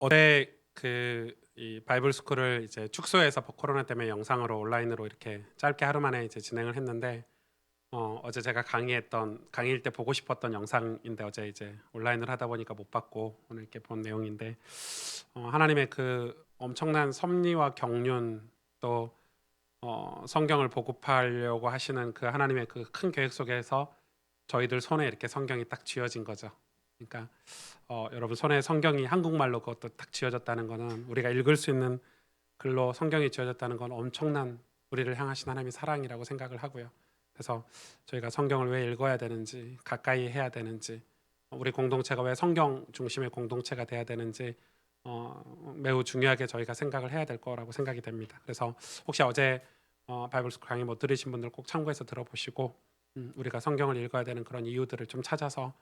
어제 이 바이블 스쿨을 이제 축소해서 코로나 때문에 영상으로 온라인으로 이렇게 짧게 하루 만에 이제 진행을 했는데 어제 제가 강의일 때 보고 싶었던 영상인데 어제 이제 온라인을 하다 보니까 못 봤고 오늘 이렇게 본 내용인데 하나님의 그 엄청난 섭리와 경륜 또 성경을 보급하려고 하시는 그 하나님의 그 큰 계획 속에서 저희들 손에 이렇게 성경이 딱 쥐어진 거죠. 그러니까 여러분 손에 성경이 한국말로 그것도 딱 쥐어졌다는 거는 우리가 읽을 수 있는 글로 성경이 쥐어졌다는 건 엄청난 우리를 향하신 하나님의 사랑이라고 생각을 하고요. 그래서 저희가 성경을 왜 읽어야 되는지, 가까이 해야 되는지, 우리 공동체가 왜 성경 중심의 공동체가 돼야 되는지 매우 중요하게 저희가 생각을 해야 될 거라고 생각이 됩니다. 그래서 혹시 어제 바이블 스쿨 강의 못 들으신 분들 꼭 참고해서 들어보시고 우리가 성경을 읽어야 되는 그런 이유들을 좀 찾아서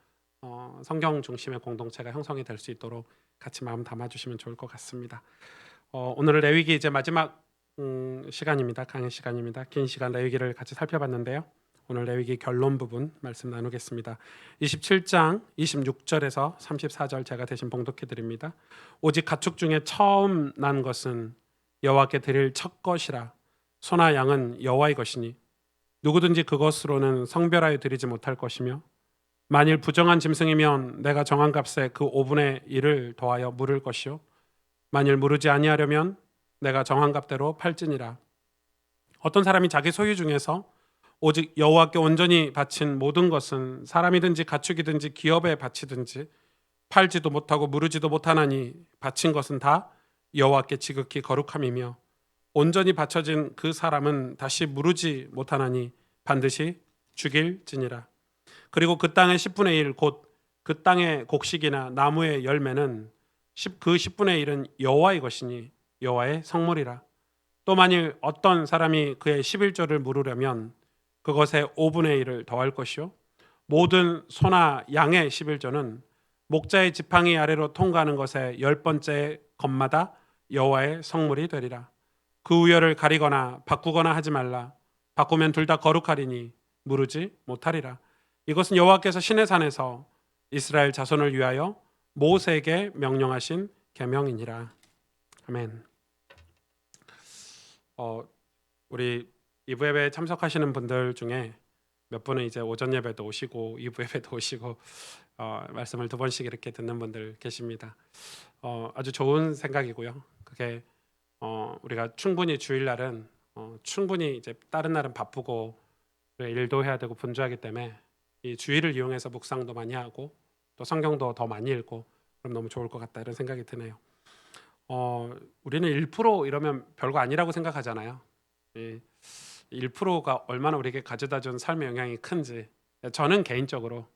성경 중심의 공동체가 형성이 될 수 있도록 같이 마음 담아주시면 좋을 것 같습니다. 오늘 레위기 이제 마지막 시간입니다. 강의 시간입니다. 긴 시간 레위기를 같이 살펴봤는데요. 오늘 레위기 결론 부분 말씀 나누겠습니다. 27장 26절에서 34절 제가 대신 봉독해 드립니다. 오직 가축 중에 처음 난 것은 여호와께 드릴 첫 것이라. 소나 양은 여호와의 것이니 누구든지 그것으로는 성별하여 드리지 못할 것이며 만일 부정한 짐승이면 내가 정한 값에 그 5분의 1을 더하여 물을 것이요 만일 무르지 아니하려면 내가 정한 값대로 팔지니라. 어떤 사람이 자기 소유 중에서 오직 여호와께 온전히 바친 모든 것은 사람이든지 가축이든지 기업에 바치든지 팔지도 못하고 무르지도 못하나니 바친 것은 다 여호와께 지극히 거룩함이며 온전히 바쳐진 그 사람은 다시 무르지 못하나니 반드시 죽일지니라. 그리고 그 땅의 10분의 1 곧 그 땅의 곡식이나 나무의 열매는 그 10분의 1은 여호와의 것이니 여호와의 성물이라. 또 만일 어떤 사람이 그의 11조를 물으려면 그것에 5분의 1을 더할 것이요 모든 소나 양의 11조는 목자의 지팡이 아래로 통과하는 것의 10번째 것마다 여호와의 성물이 되리라. 그 우열을 가리거나 바꾸거나 하지 말라. 바꾸면 둘 다 거룩하리니 무르지 못하리라. 이것은 여호와께서 시내 산에서 이스라엘 자손을 위하여 모세에게 명령하신 계명이니라. 아멘. 우리 2부 예배에 참석하시는 분들 중에 몇 분은 이제 오전 예배도 오시고 2부 예배도 오시고 말씀을 두 번씩 이렇게 듣는 분들 계십니다. 아주 좋은 생각이고요. 그게 우리가 충분히 주일날은 충분히 이제 다른 날은 바쁘고 일도 해야 되고 분주하기 때문에 이 주일을 이용해서 묵상도 많이 하고 또 성경도 더 많이 읽고 그럼 너무 좋을 것 같다 이런 생각이 드네요. 우리는 1% 이러면 별거 아니라고 생각하잖아요. 1%가 얼마나 우리에게 가져다 준 삶의 영향이 큰지 저는 개인적으로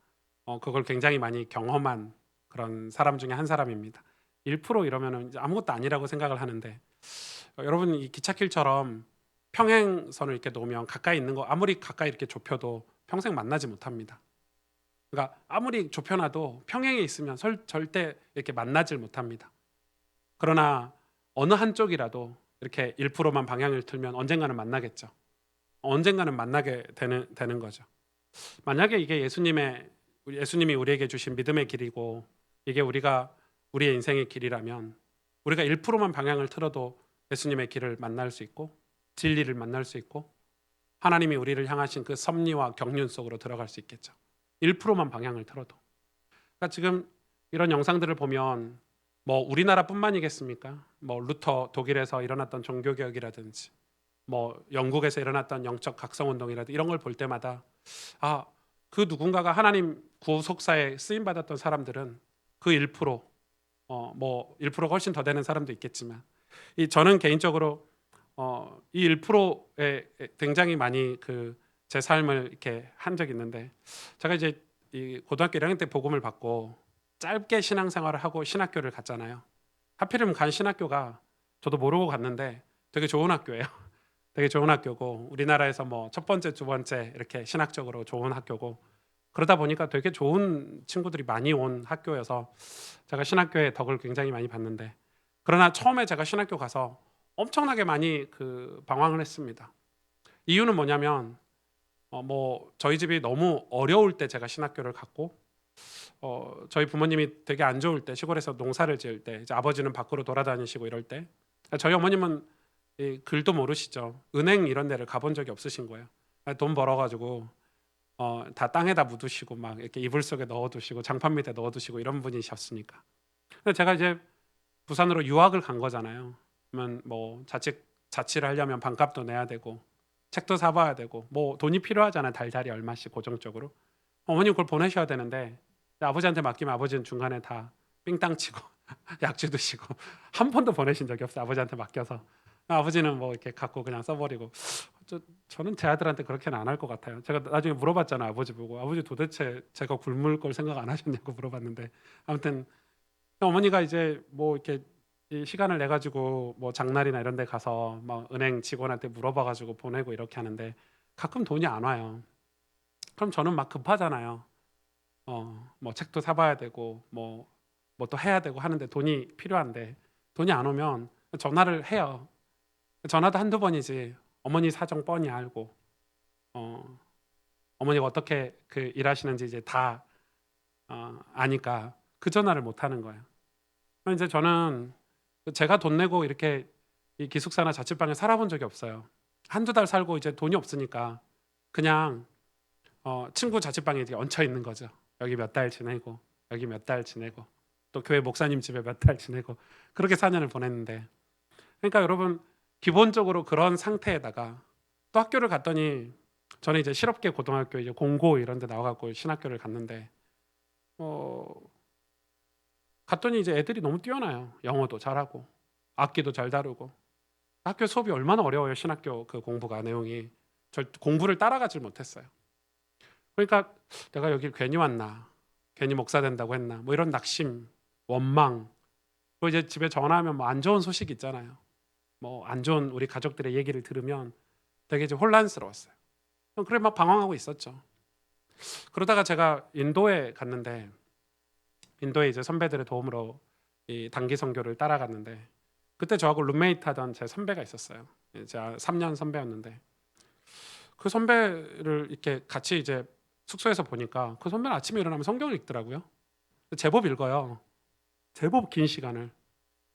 그걸 굉장히 많이 경험한 그런 사람 중에 한 사람입니다. 1% 이러면 아무것도 아니라고 생각을 하는데 여러분 이 기찻길처럼 평행선을 이렇게 놓으면 가까이 있는 거 아무리 가까이 이렇게 좁혀도 평생 만나지 못합니다. 그러니까 아무리 좁혀놔도 평행에 있으면 절대 이렇게 만나질 못합니다. 그러나 어느 한쪽이라도 이렇게 1%만 방향을 틀면 언젠가는 만나겠죠. 언젠가는 만나게 되는 거죠. 만약에 이게 예수님이 우리에게 주신 믿음의 길이고 이게 우리의 인생의 길이라면 우리가 1%만 방향을 틀어도 예수님의 길을 만날 수 있고 진리를 만날 수 있고 하나님이 우리를 향하신 그 섭리와 경륜 속으로 들어갈 수 있겠죠. 1%만 방향을 틀어도. 그러니까 지금 이런 영상들을 보면 뭐 우리나라뿐만이겠습니까? 뭐 루터 독일에서 일어났던 종교개혁이라든지 뭐 영국에서 일어났던 영적 각성운동이라든지 이런 걸 볼 때마다 그 누군가가 하나님 구속사에 쓰임 받았던 사람들은 그 1%, 뭐 1%가 훨씬 더 되는 사람도 있겠지만 저는 개인적으로 이 1%에 굉장히 많이 제 삶을 이렇게 한 적이 있는데 제가 이제 이 고등학교 1학년 때 복음을 받고 짧게 신앙생활을 하고 신학교를 갔잖아요. 하필이면 간 신학교가 저도 모르고 갔는데 되게 좋은 학교예요. 되게 좋은 학교고 우리나라에서 뭐 첫 번째, 두 번째 이렇게 신학적으로 좋은 학교고 그러다 보니까 되게 좋은 친구들이 많이 온 학교여서 제가 신학교의 덕을 굉장히 많이 봤는데 그러나 처음에 제가 신학교 가서 엄청나게 많이 방황을 했습니다. 이유는 뭐냐면 뭐 저희 집이 너무 어려울 때 제가 신학교를 갔고 저희 부모님이 되게 안 좋을 때 시골에서 농사를 지을 때 이제 아버지는 밖으로 돌아다니시고 이럴 때 저희 어머님은 이 글도 모르시죠. 은행 이런 데를 가본 적이 없으신 거예요. 돈 벌어가지고 다 땅에다 묻으시고 막 이렇게 이불 속에 넣어두시고 장판 밑에 넣어두시고 이런 분이셨으니까. 근데 제가 이제 부산으로 유학을 간 거잖아요. 그러면 뭐 자취를 하려면 반값도 내야 되고 책도 사봐야 되고 뭐 돈이 필요하잖아요. 달달이 얼마씩 고정적으로. 어머님 그걸 보내셔야 되는데 아버지한테 맡기면 아버지는 중간에 다 삥땅 치고 약주 드시고 한 번도 보내신 적이 없어요. 아버지한테 맡겨서. 아버지는 뭐 이렇게 갖고 그냥 써버리고. 저는 제 아들한테 그렇게는 안 할 것 같아요. 제가 나중에 물어봤잖아요. 아버지 보고. 아버지 도대체 제가 굶을 걸 생각 안 하셨냐고 물어봤는데 아무튼 어머니가 이제 뭐 이렇게 이 시간을 내 가지고 뭐 장날이나 이런 데 가서 막 은행 직원한테 물어봐 가지고 보내고 이렇게 하는데 가끔 돈이 안 와요. 그럼 저는 막 급하잖아요. 뭐 책도 사 봐야 되고 뭐 또 해야 되고 하는데 돈이 필요한데 돈이 안 오면 전화를 해요. 전화도 한두 번이지 어머니 사정 뻔히 알고 어 어머니가 어떻게 그 일하시는지 이제 다 아니까 그 전화를 못 하는 거예요. 그럼 이제 저는 제가 돈 내고 이렇게 이 기숙사나 자취방에 살아본 적이 없어요. 한두 달 살고 이제 돈이 없으니까 그냥 친구 자취방에 이제 얹혀 있는 거죠. 여기 몇 달 지내고 여기 몇 달 지내고 또 교회 목사님 집에 몇 달 지내고 그렇게 4년을 보냈는데 그러니까 여러분 기본적으로 그런 상태에다가 또 학교를 갔더니 저는 이제 실업계 고등학교 이제 공고 이런 데 나와갖고 신학교를 갔는데 어, 갔더니 이제 애들이 너무 뛰어나요. 영어도 잘하고 악기도 잘 다루고 학교 수업이 얼마나 어려워요. 신학교 그 공부가 내용이 저 공부를 따라가질 못했어요. 그러니까 내가 여기 괜히 왔나 괜히 목사 된다고 했나 뭐 이런 낙심 원망 또 이제 집에 전화하면 뭐 안 좋은 소식 있잖아요. 뭐 안 좋은 우리 가족들의 얘기를 들으면 되게 이제 혼란스러웠어요. 그래 막 방황하고 있었죠. 그러다가 제가 인도에 갔는데 인도에 이제 선배들의 도움으로 이 단기 선교를 따라갔는데 그때 저하고 룸메이트 하던 제 선배가 있었어요. 제가 3년 선배였는데 그 선배를 이렇게 같이 이제 숙소에서 보니까 그 선배는 아침에 일어나면 성경을 읽더라고요. 제법 읽어요. 제법 긴 시간을.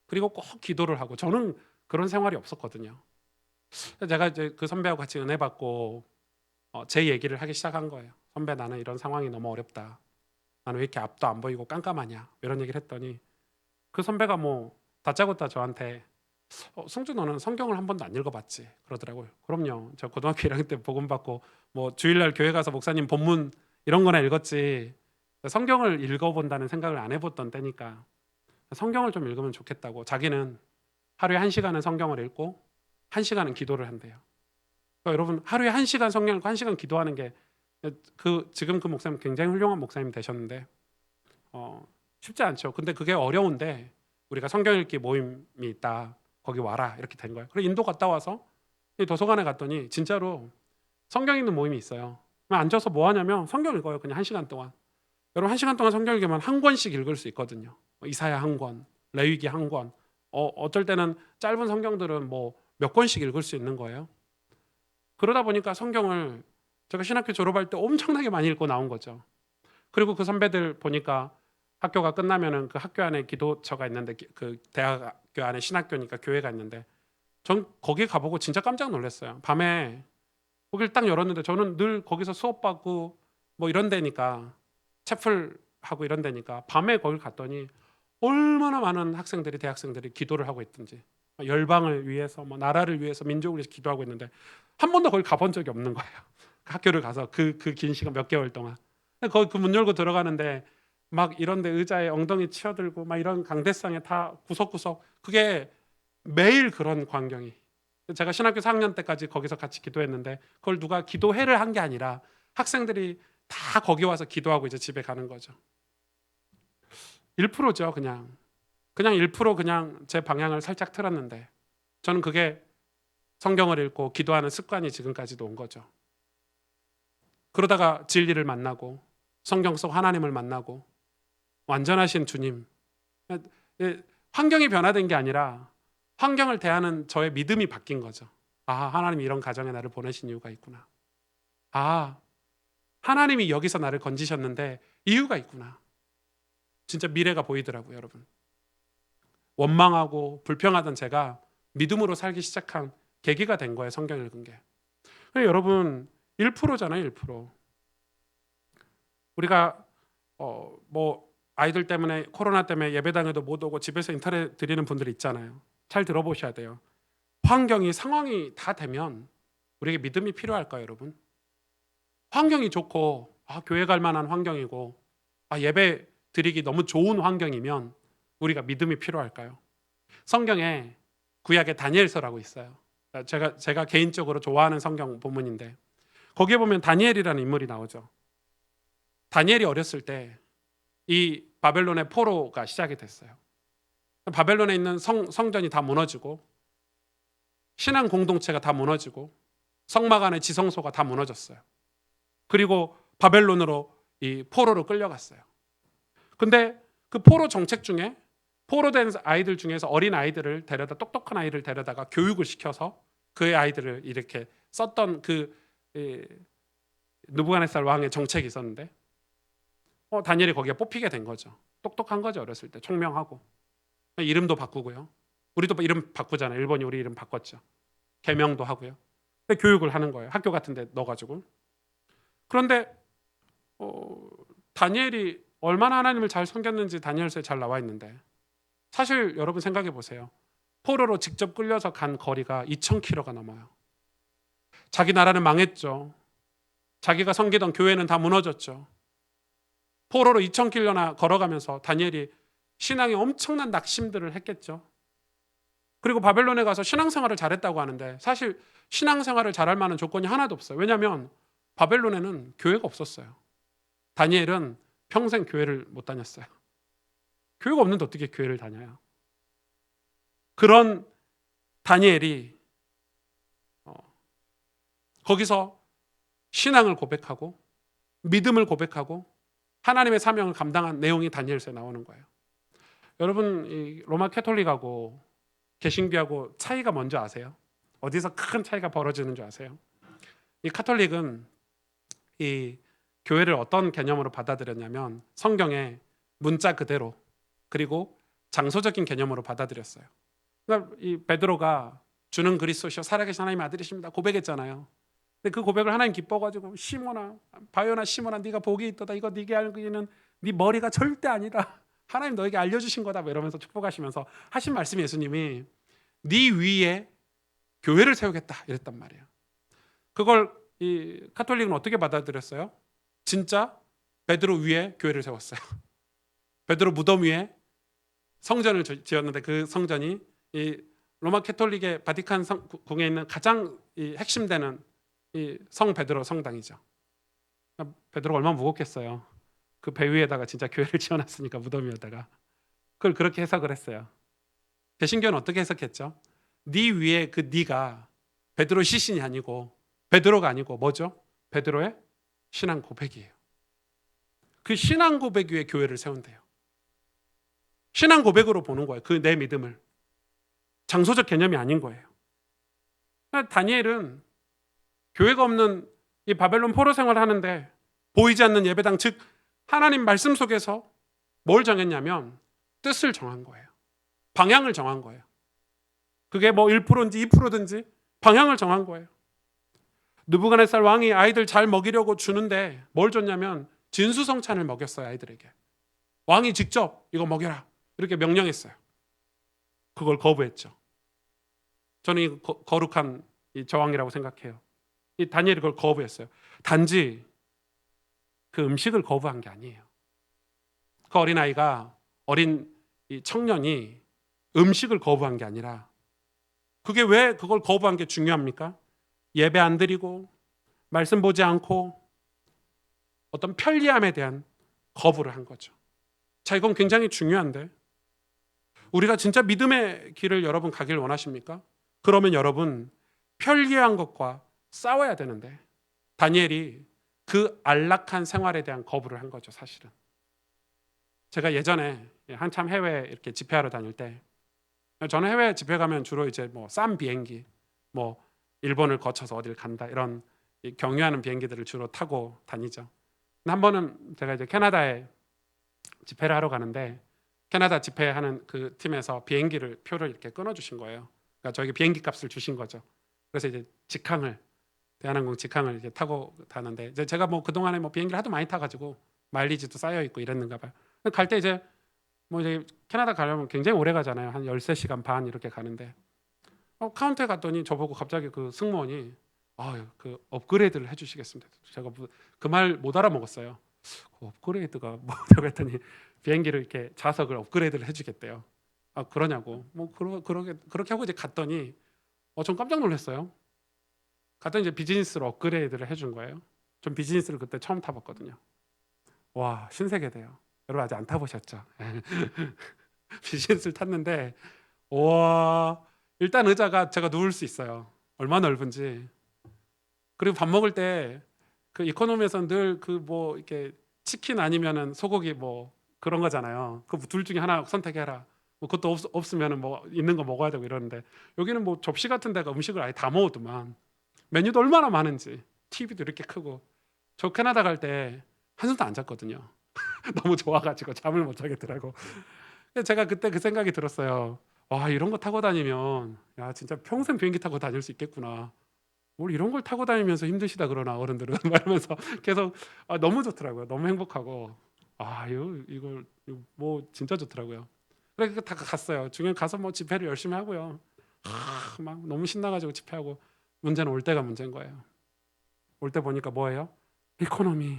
그리고 꼭 기도를 하고 저는 그런 생활이 없었거든요. 제가 이제 그 선배하고 같이 은혜 받고 제 얘기를 하기 시작한 거예요. 선배 나는 이런 상황이 너무 어렵다. 나는 왜 이렇게 앞도 안 보이고 깜깜하냐 이런 얘기를 했더니 그 선배가 뭐 다짜고짜 저한테 승주 너는 성경을 한 번도 안 읽어봤지 그러더라고요. 그럼요. 저 고등학교 1학년 때 복음 받고 뭐 주일날 교회 가서 목사님 본문 이런 거나 읽었지 성경을 읽어본다는 생각을 안 해봤던 때니까 성경을 좀 읽으면 좋겠다고 자기는 하루에 1시간은 성경을 읽고 1시간은 기도를 한대요. 그러니까 여러분 하루에 1시간 성경 읽고 1시간 기도하는 게 지금 그 목사님 굉장히 훌륭한 목사님 되셨는데 쉽지 않죠. 근데 그게 어려운데 우리가 성경 읽기 모임이 있다. 거기 와라 이렇게 된 거예요. 그리고 인도 갔다 와서 이 도서관에 갔더니 진짜로 성경 읽는 모임이 있어요. 앉아서 뭐 하냐면 성경 읽어요. 그냥 1시간 동안. 여러분 1시간 동안 성경 읽으면 한 권씩 읽을 수 있거든요. 이사야 한 권, 레위기 한 권. 어쩔 때는 짧은 성경들은 뭐 몇 권씩 읽을 수 있는 거예요. 그러다 보니까 성경을 제가 신학교 졸업할 때 엄청나게 많이 읽고 나온 거죠. 그리고 그 선배들 보니까 학교가 끝나면은 그 학교 안에 기도처가 있는데 그 대학교 안에 신학교니까 교회가 있는데 전 거기 가보고 진짜 깜짝 놀랐어요. 밤에 거기를 딱 열었는데 저는 늘 거기서 수업 받고 뭐 이런 데니까 채플하고 이런 데니까 밤에 거길 갔더니 얼마나 많은 학생들이 대학생들이 기도를 하고 있든지 열방을 위해서 뭐 나라를 위해서 민족을 위해서 기도하고 있는데 한 번도 거기 가본 적이 없는 거예요. 학교를 가서 그 긴 시간 몇 개월 동안 거기 그 문 열고 들어가는데 막 이런데 의자에 엉덩이 치어들고 막 이런 강대상에 다 구석구석 그게 매일 그런 광경이 제가 신학교 4학년 때까지 거기서 같이 기도했는데 그걸 누가 기도회를 한 게 아니라 학생들이 다 거기 와서 기도하고 이제 집에 가는 거죠. 1%죠 그냥 1% 그냥 제 방향을 살짝 틀었는데 저는 그게 성경을 읽고 기도하는 습관이 지금까지도 온 거죠. 그러다가 진리를 만나고 성경 속 하나님을 만나고 완전하신 주님 환경이 변화된 게 아니라 환경을 대하는 저의 믿음이 바뀐 거죠. 하나님이 이런 가정에 나를 보내신 이유가 있구나. 하나님이 여기서 나를 건지셨는데 이유가 있구나. 진짜 미래가 보이더라고요, 여러분. 원망하고 불평하던 제가 믿음으로 살기 시작한 계기가 된 거예요, 성경 읽은 게. 여러분 1%잖아요, 1%. 우리가 뭐 아이들 때문에 코로나 때문에 예배당에도 못 오고 집에서 인터넷 드리는 분들이 있잖아요. 잘 들어보셔야 돼요. 환경이 상황이 다 되면 우리에게 믿음이 필요할까요, 여러분? 환경이 좋고 교회 갈 만한 환경이고 예배 드리기 너무 좋은 환경이면 우리가 믿음이 필요할까요? 성경에 구약에 다니엘서라고 있어요. 제가 개인적으로 좋아하는 성경 본문인데 거기에 보면 다니엘이라는 인물이 나오죠. 다니엘이 어렸을 때 이 바벨론의 포로가 시작이 됐어요. 바벨론에 있는 성전이 다 무너지고 신앙 공동체가 다 무너지고 성막 안의 지성소가 다 무너졌어요. 그리고 바벨론으로 이 포로로 끌려갔어요. 근데 그 포로 정책 중에 포로된 아이들 중에서 어린 아이들을 데려다 똑똑한 아이를 데려다가 교육을 시켜서 그의 아이들을 이렇게 썼던 그 느부갓네살 왕의 정책이 있었는데 다니엘이 거기에 뽑히게 된 거죠. 똑똑한 거죠. 어렸을 때 총명하고 이름도 바꾸고요. 우리도 이름 바꾸잖아요. 일본이 우리 이름 바꿨죠. 개명도 하고요. 근데 교육을 하는 거예요. 학교 같은 데 넣어가지고. 그런데 다니엘이 얼마나 하나님을 잘 섬겼는지 다니엘서에 잘 나와 있는데 사실 여러분 생각해 보세요. 포로로 직접 끌려서 간 거리가 2,000km가 넘어요. 자기 나라는 망했죠. 자기가 섬기던 교회는 다 무너졌죠. 포로로 2,000km나 걸어가면서 다니엘이 신앙에 엄청난 낙심들을 했겠죠. 그리고 바벨론에 가서 신앙생활을 잘했다고 하는데 사실 신앙생활을 잘할 만한 조건이 하나도 없어요. 왜냐하면 바벨론에는 교회가 없었어요. 다니엘은 평생 교회를 못 다녔어요. 교회가 없는데 어떻게 교회를 다녀요? 그런 다니엘이 거기서 신앙을 고백하고 믿음을 고백하고 하나님의 사명을 감당한 내용이 다니엘서에 나오는 거예요. 여러분 이 로마 캐톨릭하고 개신교하고 차이가 뭔지 아세요? 어디서 큰 차이가 벌어지는 줄 아세요? 이 카톨릭은 이 교회를 어떤 개념으로 받아들였냐면 성경의 문자 그대로 그리고 장소적인 개념으로 받아들였어요. 그러니까 이 베드로가 주는 그리스도시요 살아계신 하나님의 아들이십니다 고백했잖아요. 근데 그 고백을 하나님 기뻐가지고 시몬아 바요나 시몬아 네가 복이 있도다. 이거 네게 알기는 네 머리가 절대 아니다. 하나님 너에게 알려주신 거다. 이러면서 축복하시면서 하신 말씀이 예수님이 네 위에 교회를 세우겠다 이랬단 말이에요. 그걸 이 카톨릭은 어떻게 받아들였어요? 진짜 베드로 위에 교회를 세웠어요. 베드로 무덤 위에 성전을 지었는데 그 성전이 이 로마 캐톨릭의 바티칸 궁에 있는 가장 핵심되는 이 성 베드로 성당이죠. 베드로가 얼마나 무겁겠어요. 그 배 위에다가 진짜 교회를 지어놨으니까 무덤 위에다가 그걸 그렇게 해석을 했어요. 개신교는 어떻게 해석했죠? 네 위에 그 네가 베드로 시신이 아니고 베드로가 아니고 뭐죠? 베드로의 신앙 고백이에요. 그 신앙 고백 위에 교회를 세운대요. 신앙 고백으로 보는 거예요. 그 내 믿음을. 장소적 개념이 아닌 거예요. 다니엘은 교회가 없는 이 바벨론 포로 생활을 하는데 보이지 않는 예배당 즉 하나님 말씀 속에서 뭘 정했냐면 뜻을 정한 거예요. 방향을 정한 거예요. 그게 뭐 1%인지 2%든지 방향을 정한 거예요. 느부갓네살 왕이 아이들 잘 먹이려고 주는데 뭘 줬냐면 진수성찬을 먹였어요. 아이들에게. 왕이 직접 이거 먹여라 이렇게 명령했어요. 그걸 거부했죠. 저는 이 거룩한 이 저항이라고 생각해요. 이 다니엘이 그걸 거부했어요. 단지 그 음식을 거부한 게 아니에요. 그 어린아이가 어린 이 청년이 음식을 거부한 게 아니라 그게 왜 그걸 거부한 게 중요합니까? 예배 안 드리고 말씀 보지 않고 어떤 편리함에 대한 거부를 한 거죠. 자, 이건 굉장히 중요한데 우리가 진짜 믿음의 길을 여러분 가길 원하십니까? 그러면 여러분 편리한 것과 싸워야 되는데 다니엘이 그 안락한 생활에 대한 거부를 한 거죠. 사실은 제가 예전에 한참 해외 이렇게 집회하러 다닐 때 저는 해외 집회 가면 주로 이제 뭐 싼 비행기 뭐 일본을 거쳐서 어딜 간다 이런 경유하는 비행기들을 주로 타고 다니죠. 근데 한 번은 제가 이제 캐나다에 집회를 하러 가는데 캐나다 집회하는 그 팀에서 비행기를 표를 이렇게 끊어주신 거예요. 그러니까 저에게 비행기 값을 주신 거죠. 그래서 이제 직항을 대한항공 직항을 이제 타고 가는데 이제 제가 뭐 그동안에 뭐 비행기를 하도 많이 타가지고 마일리지도 쌓여 있고 이랬는가 봐요. 갈 때 이제 뭐 이제 캐나다 가려면 굉장히 오래 가잖아요. 한 13시간 반 이렇게 가는데 카운터에 갔더니 저보고 갑자기 그 승무원이 그 업그레이드를 해주시겠습니다. 제가 그 말 못 알아먹었어요. 업그레이드가 뭐라고 했더니 비행기를 이렇게 좌석을 업그레이드를 해주겠대요. 그러냐고 뭐 그렇게 하고 이제 갔더니 전 깜짝 놀랐어요. 갔더니 이제 비즈니스로 업그레이드를 해준 거예요. 전 비즈니스를 그때 처음 타봤거든요. 와, 신세계대요. 여러분 아직 안 타보셨죠? 비즈니스를 tas는데 와, 일단 의자가 제가 누울 수 있어요. 얼마나 넓은지. 그리고 밥 먹을 때 그 이코노미에서는 늘 그 뭐 이렇게 치킨 아니면은 소고기 뭐 그런 거잖아요. 그 둘 중에 하나 선택해라. 뭐 그것도 없으면은 뭐 있는 거 먹어야 되고 이러는데 여기는 뭐 접시 같은 데가 음식을 아예 다 먹어도만 메뉴도 얼마나 많은지 TV도 이렇게 크고 저 캐나다 갈 때 한숨도 안 잤거든요. 너무 좋아가지고 잠을 못 자겠더라고. 제가 그때 그 생각이 들었어요. 와, 이런 거 타고 다니면 야 진짜 평생 비행기 타고 다닐 수 있겠구나. 뭘 이런 걸 타고 다니면서 힘드시다 그러나 어른들은 말하면서 계속 너무 좋더라고요. 너무 행복하고 이걸 뭐 진짜 좋더라고요. 그래서 다 갔어요. 중요한 가서 뭐 집회를 열심히 하고요. 막 너무 신나가지고 집회하고 문제는 올 때가 문제인 거예요. 올 때 보니까 뭐예요? 이코노미.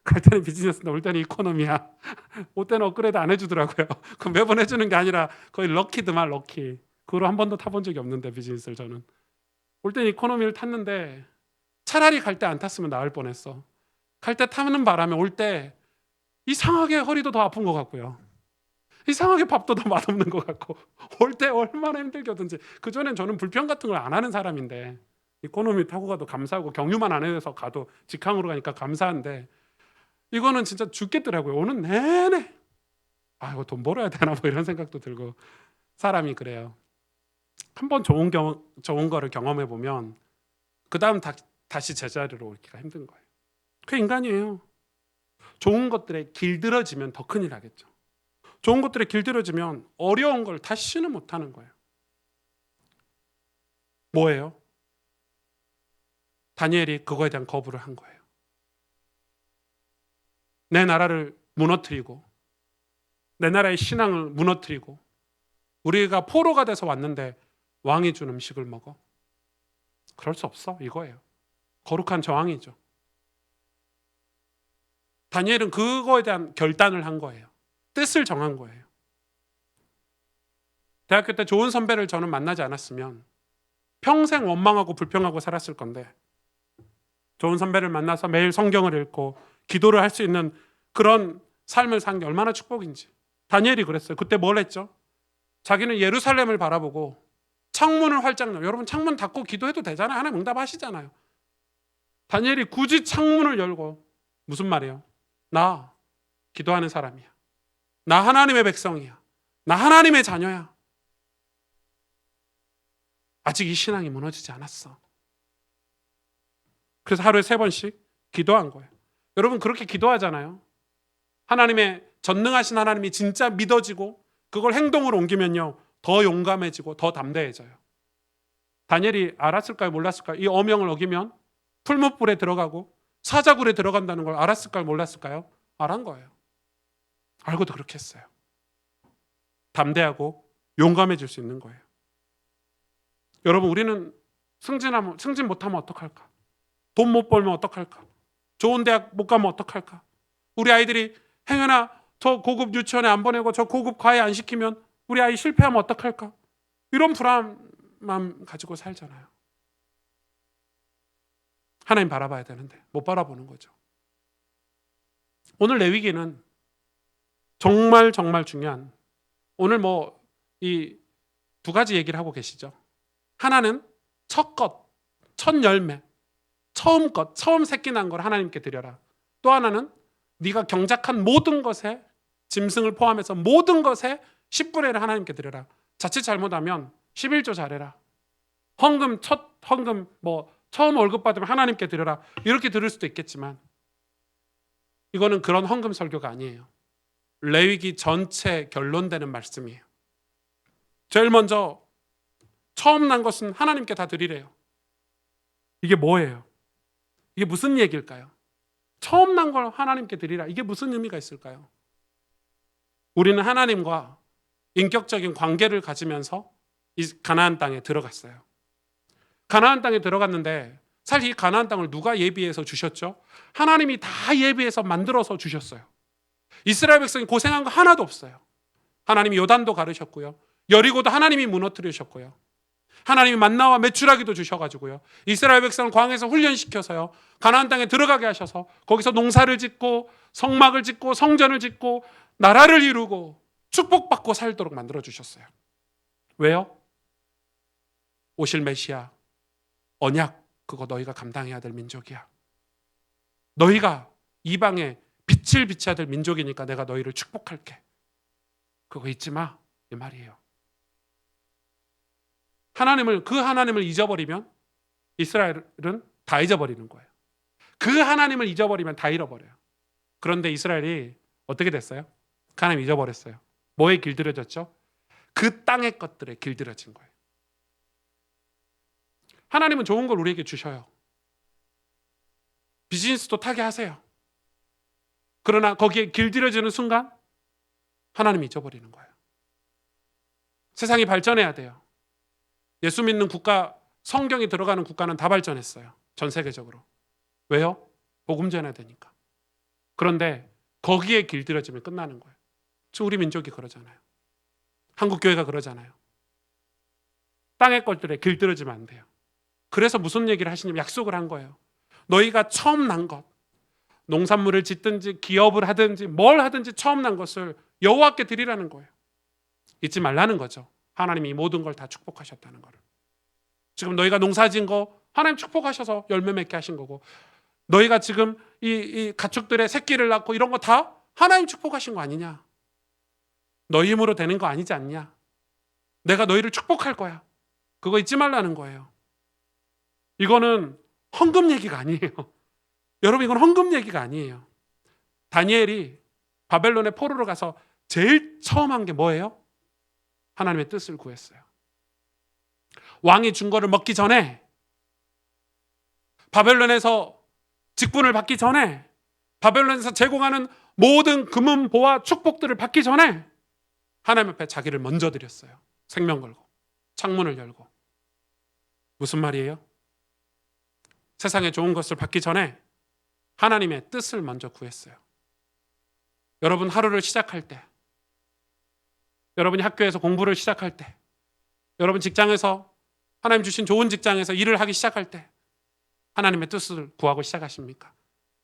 갈 때는 비즈니스인데 올 때는 이코노미야. 올 때는 업그레이드 안 해주더라고요. 그 매번 해주는 게 아니라 거의 럭키드만 럭키. 그걸 한 번도 타본 적이 없는데 비즈니스를 저는. 올 때는 이코노미를 탔는데 차라리 갈 때 안 탔으면 나을 뻔했어. 갈 때 타는 바람에 올 때 이상하게 허리도 더 아픈 것 같고요. 이상하게 밥도 더 맛없는 것 같고 올 때 얼마나 힘들게 오든지. 그전엔 저는 불평 같은 걸 안 하는 사람인데 이코노미 타고 가도 감사하고 경유만 안 해서 가도 직항으로 가니까 감사한데 이거는 진짜 죽겠더라고요. 오는 내내 이거 돈 벌어야 되나 뭐 이런 생각도 들고. 사람이 그래요. 한번 좋은 거를 경험해 보면 그 다음 다시 제자리로 오기가 힘든 거예요. 그게 인간이에요. 좋은 것들에 길들어지면 더 큰일 나겠죠. 좋은 것들에 길들어지면 어려운 걸 다시는 못하는 거예요. 뭐예요? 다니엘이 그거에 대한 거부를 한 거예요. 내 나라를 무너뜨리고 내 나라의 신앙을 무너뜨리고 우리가 포로가 돼서 왔는데 왕이 준 음식을 먹어? 그럴 수 없어. 이거예요. 거룩한 저항이죠. 다니엘은 그거에 대한 결단을 한 거예요. 뜻을 정한 거예요. 대학교 때 좋은 선배를 저는 만나지 않았으면 평생 원망하고 불평하고 살았을 건데 좋은 선배를 만나서 매일 성경을 읽고 기도를 할 수 있는 그런 삶을 산 게 얼마나 축복인지. 다니엘이 그랬어요. 그때 뭘 했죠? 자기는 예루살렘을 바라보고 창문을 활짝 열고, 여러분 창문 닫고 기도해도 되잖아요. 하나님 응답하시잖아요. 다니엘이 굳이 창문을 열고 무슨 말이에요? 나 기도하는 사람이야. 나 하나님의 백성이야. 나 하나님의 자녀야. 아직 이 신앙이 무너지지 않았어. 그래서 하루에 3번씩 기도한 거예요. 여러분 그렇게 기도하잖아요. 하나님의 전능하신 하나님이 진짜 믿어지고 그걸 행동으로 옮기면요 더 용감해지고 더 담대해져요. 다니엘이 알았을까요? 몰랐을까요? 이 어명을 어기면 풀무불에 들어가고 사자굴에 들어간다는 걸 알았을까요? 몰랐을까요? 알은 거예요. 알고도 그렇게 했어요. 담대하고 용감해질 수 있는 거예요. 여러분 우리는 승진 못하면 어떡할까? 돈 못 벌면 어떡할까? 좋은 대학 못 가면 어떡할까? 우리 아이들이 행여나 저 고급 유치원에 안 보내고 저 고급 과외 안 시키면 우리 아이 실패하면 어떡할까? 이런 불안만 가지고 살잖아요. 하나님 바라봐야 되는데 못 바라보는 거죠. 오늘 레위기는 정말 중요한, 오늘 뭐 이 2가지 얘기를 하고 계시죠. 하나는 첫 것, 첫 열매, 처음 것, 처음 새끼 난 걸 하나님께 드려라. 또 하나는 네가 경작한 모든 것에, 짐승을 포함해서 모든 것에 10분의 1을 하나님께 드려라. 자칫 잘못하면 11조 잘해라. 헌금, 첫 헌금, 뭐 처음 월급 받으면 하나님께 드려라. 이렇게 들을 수도 있겠지만 이거는 그런 헌금 설교가 아니에요. 레위기 전체 결론되는 말씀이에요. 제일 먼저 처음 난 것은 하나님께 다 드리래요. 이게 뭐예요? 이게 무슨 얘기일까요? 처음 난 걸 하나님께 드리라. 이게 무슨 의미가 있을까요? 우리는 하나님과 인격적인 관계를 가지면서 이 가나안 땅에 들어갔어요. 가나안 땅에 들어갔는데 사실 이 가나안 땅을 누가 예비해서 주셨죠? 하나님이 다 예비해서 만들어서 주셨어요. 이스라엘 백성이 고생한 거 하나도 없어요. 하나님이 요단도 가르셨고요. 여리고도 하나님이 무너뜨리셨고요. 하나님이 만나와 메추라기도 주셔가지고요. 이스라엘 백성을 광야에서 훈련시켜서요. 가나안 땅에 들어가게 하셔서 거기서 농사를 짓고 성막을 짓고 성전을 짓고 나라를 이루고 축복받고 살도록 만들어 주셨어요. 왜요? 오실 메시아 언약 그거 너희가 감당해야 될 민족이야. 너희가 이방에 빛을 비춰야 될 민족이니까 내가 너희를 축복할게. 그거 잊지 마. 이 말이에요. 그 하나님을 잊어버리면 이스라엘은 다 잊어버리는 거예요. 그 하나님을 잊어버리면 다 잃어버려요. 그런데 이스라엘이 어떻게 됐어요? 그 하나님 잊어버렸어요. 뭐에 길들여졌죠? 그 땅의 것들에 길들여진 거예요. 하나님은 좋은 걸 우리에게 주셔요. 비즈니스도 타게 하세요. 그러나 거기에 길들여지는 순간 하나님 잊어버리는 거예요. 세상이 발전해야 돼요. 예수 믿는 국가, 성경이 들어가는 국가는 다 발전했어요. 전 세계적으로. 왜요? 복음 전해야 되니까. 그런데 거기에 길들여지면 끝나는 거예요. 지금 우리 민족이 그러잖아요. 한국교회가 그러잖아요. 땅의 것들에 길들여지면 안 돼요. 그래서 무슨 얘기를 하시냐면 약속을 한 거예요. 너희가 처음 난 것, 농산물을 짓든지 기업을 하든지 뭘 하든지 처음 난 것을 여호와께 드리라는 거예요. 잊지 말라는 거죠. 하나님이 모든 걸 다 축복하셨다는 거를. 지금 너희가 농사진 거 하나님 축복하셔서 열매 맺게 하신 거고, 너희가 지금 이 가축들의 새끼를 낳고 이런 거 다 하나님 축복하신 거 아니냐? 너희 힘으로 되는 거 아니지 않냐? 내가 너희를 축복할 거야. 그거 잊지 말라는 거예요. 이거는 헌금 얘기가 아니에요. 여러분, 이건 헌금 얘기가 아니에요. 다니엘이 바벨론의 포로로 가서 제일 처음 한 게 뭐예요? 하나님의 뜻을 구했어요. 왕이 준 거를 먹기 전에, 바벨론에서 직분을 받기 전에, 바벨론에서 제공하는 모든 금은보와 축복들을 받기 전에 하나님 앞에 자기를 먼저 드렸어요. 생명 걸고 창문을 열고. 무슨 말이에요? 세상에 좋은 것을 받기 전에 하나님의 뜻을 먼저 구했어요. 여러분 하루를 시작할 때, 여러분이 학교에서 공부를 시작할 때, 여러분 직장에서 하나님 주신 좋은 직장에서 일을 하기 시작할 때 하나님의 뜻을 구하고 시작하십니까?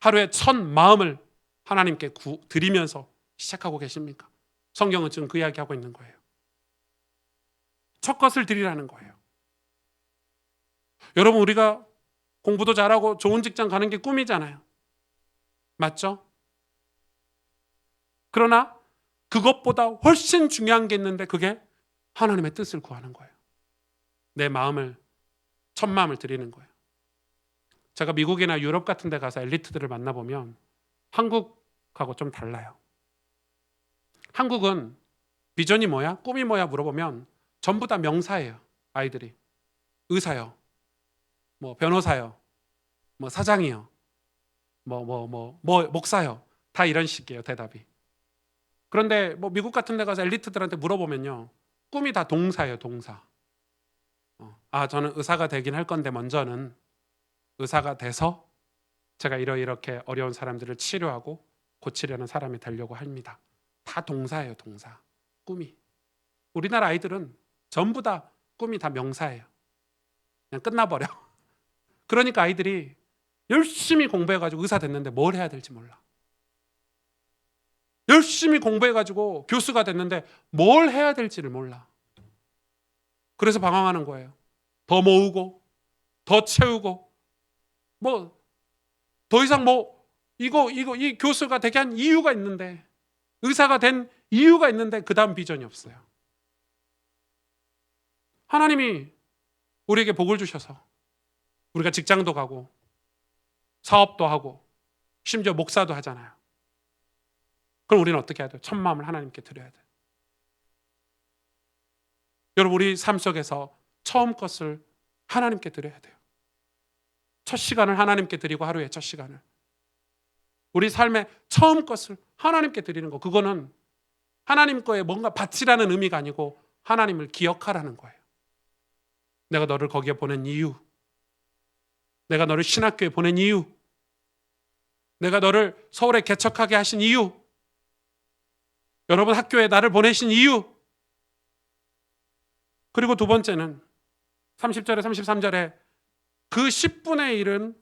하루의 첫 마음을 하나님께 드리면서 시작하고 계십니까? 성경은 지금 그 이야기하고 있는 거예요. 첫 것을 드리라는 거예요. 여러분, 우리가 공부도 잘하고 좋은 직장 가는 게 꿈이잖아요. 맞죠? 그러나 그것보다 훨씬 중요한 게 있는데 그게 하나님의 뜻을 구하는 거예요. 내 마음을, 첫 마음을 드리는 거예요. 제가 미국이나 유럽 같은 데 가서 엘리트들을 만나보면 한국하고 좀 달라요. 한국은 비전이 뭐야? 꿈이 뭐야? 물어보면 전부 다 명사예요. 아이들이. 의사요. 뭐 변호사요. 뭐 사장이요. 목사요. 다 이런 식이에요, 대답이. 그런데 뭐 미국 같은 데 가서 엘리트들한테 물어보면요. 꿈이 다 동사예요, 동사. 저는 의사가 되긴 할 건데 먼저는 의사가 돼서 제가 이렇게 어려운 사람들을 치료하고 고치려는 사람이 되려고 합니다. 다 동사예요, 동사. 꿈이. 우리나라 아이들은 전부 다 꿈이 다 명사예요. 그냥 끝나버려. 그러니까 아이들이 열심히 공부해가지고 의사 됐는데 뭘 해야 될지 몰라. 열심히 공부해가지고 교수가 됐는데 뭘 해야 될지를 몰라. 그래서 방황하는 거예요. 더 모으고 더 채우고 더 이상 이 교수가 되게 한 이유가 있는데, 의사가 된 이유가 있는데 그 다음 비전이 없어요. 하나님이 우리에게 복을 주셔서 우리가 직장도 가고 사업도 하고 심지어 목사도 하잖아요. 그럼 우리는 어떻게 해야 돼요? 첫 마음을 하나님께 드려야 돼요. 여러분, 우리 삶 속에서 처음 것을 하나님께 드려야 돼요. 첫 시간을 하나님께 드리고, 하루의 첫 시간을, 우리 삶의 처음 것을 하나님께 드리는 거, 그거는 하나님 거에 뭔가 바치라는 의미가 아니고 하나님을 기억하라는 거예요. 내가 너를 거기에 보낸 이유, 내가 너를 신학교에 보낸 이유, 내가 너를 서울에 개척하게 하신 이유, 여러분 학교에 나를 보내신 이유, 그리고 두 번째는 30절에 33절에 그 10분의 1은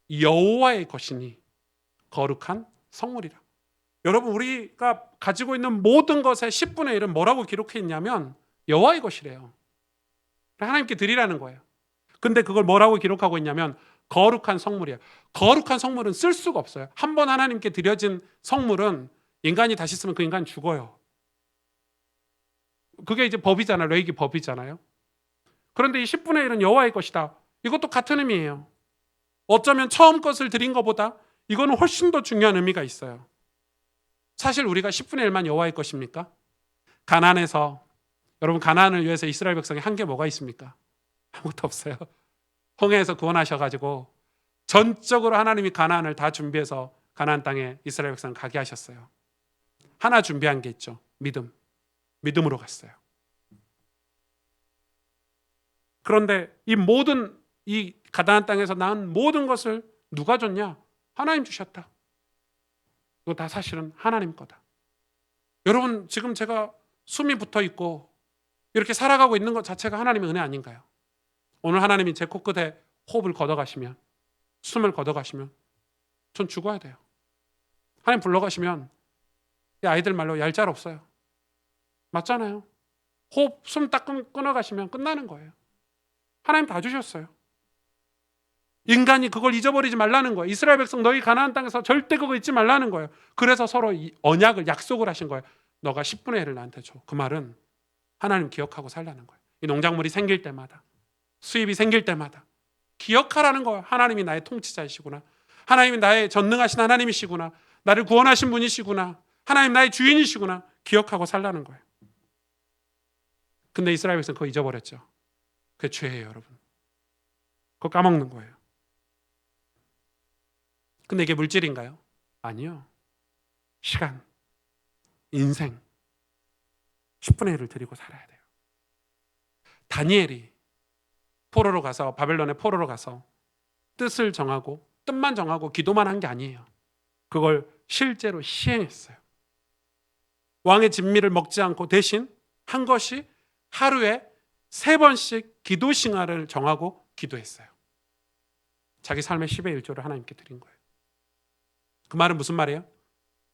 여호와의 것이니 거룩한 성물이라. 여러분, 우리가 가지고 있는 모든 것의 10분의 1은 뭐라고 기록해 있냐면 여호와의 것이래요. 하나님께 드리라는 거예요. 근데 그걸 뭐라고 기록하고 있냐면 거룩한 성물이에요. 거룩한 성물은 쓸 수가 없어요. 한 번 하나님께 드려진 성물은 인간이 다시 쓰면 그 인간 죽어요. 그게 이제 법이잖아요. 레위기 법이잖아요. 그런데 이 10분의 1은 여호와의 것이다. 이것도 같은 의미예요. 어쩌면 처음 것을 드린 것보다 이거는 훨씬 더 중요한 의미가 있어요. 사실 우리가 10분의 1만 여호와의 것입니까? 가나안에서, 여러분, 가나안을 위해서 이스라엘 백성이 한 게 뭐가 있습니까? 아무것도 없어요. 홍해에서 구원하셔가지고 전적으로 하나님이 가나안을 다 준비해서 가나안 땅에 이스라엘 백성을 가게 하셨어요. 하나 준비한 게 있죠. 믿음으로 갔어요. 그런데 이 모든, 이 가나안 땅에서 낳은 모든 것을 누가 줬냐? 하나님 주셨다. 이거 다 사실은 하나님 거다. 여러분, 지금 제가 숨이 붙어 있고 이렇게 살아가고 있는 것 자체가 하나님의 은혜 아닌가요? 오늘 하나님이 제 코끝에 호흡을 걷어가시면, 숨을 걷어가시면 전 죽어야 돼요. 하나님 불러가시면 이 아이들 말로 얄짤 없어요. 맞잖아요. 호흡, 숨 딱 끊어가시면 끝나는 거예요. 하나님 다 주셨어요. 인간이 그걸 잊어버리지 말라는 거예요. 이스라엘 백성 너희 가나안 땅에서 절대 그거 잊지 말라는 거예요. 그래서 서로 이 언약을, 약속을 하신 거예요. 너가 10분의 1을 나한테 줘. 그 말은 하나님 기억하고 살라는 거예요. 이 농작물이 생길 때마다, 수입이 생길 때마다 기억하라는 거예요. 하나님이 나의 통치자이시구나. 하나님이 나의 전능하신 하나님이시구나. 나를 구원하신 분이시구나. 하나님 나의 주인이시구나. 기억하고 살라는 거예요. 근데 이스라엘 백성 그거 잊어버렸죠. 그게 죄예요, 여러분. 그거 까먹는 거예요. 근데 이게 물질인가요? 아니요. 시간, 인생, 10분의 1을 드리고 살아야 돼요. 다니엘이 포로로 가서, 바벨론의 포로로 가서 뜻을 정하고, 뜻만 정하고 기도만 한 게 아니에요. 그걸 실제로 시행했어요. 왕의 진미를 먹지 않고 대신 한 것이 하루에 3번씩 기도 싱하를 정하고 기도했어요. 자기 삶의 10의 1조를 하나님께 드린 거예요. 그 말은 무슨 말이에요?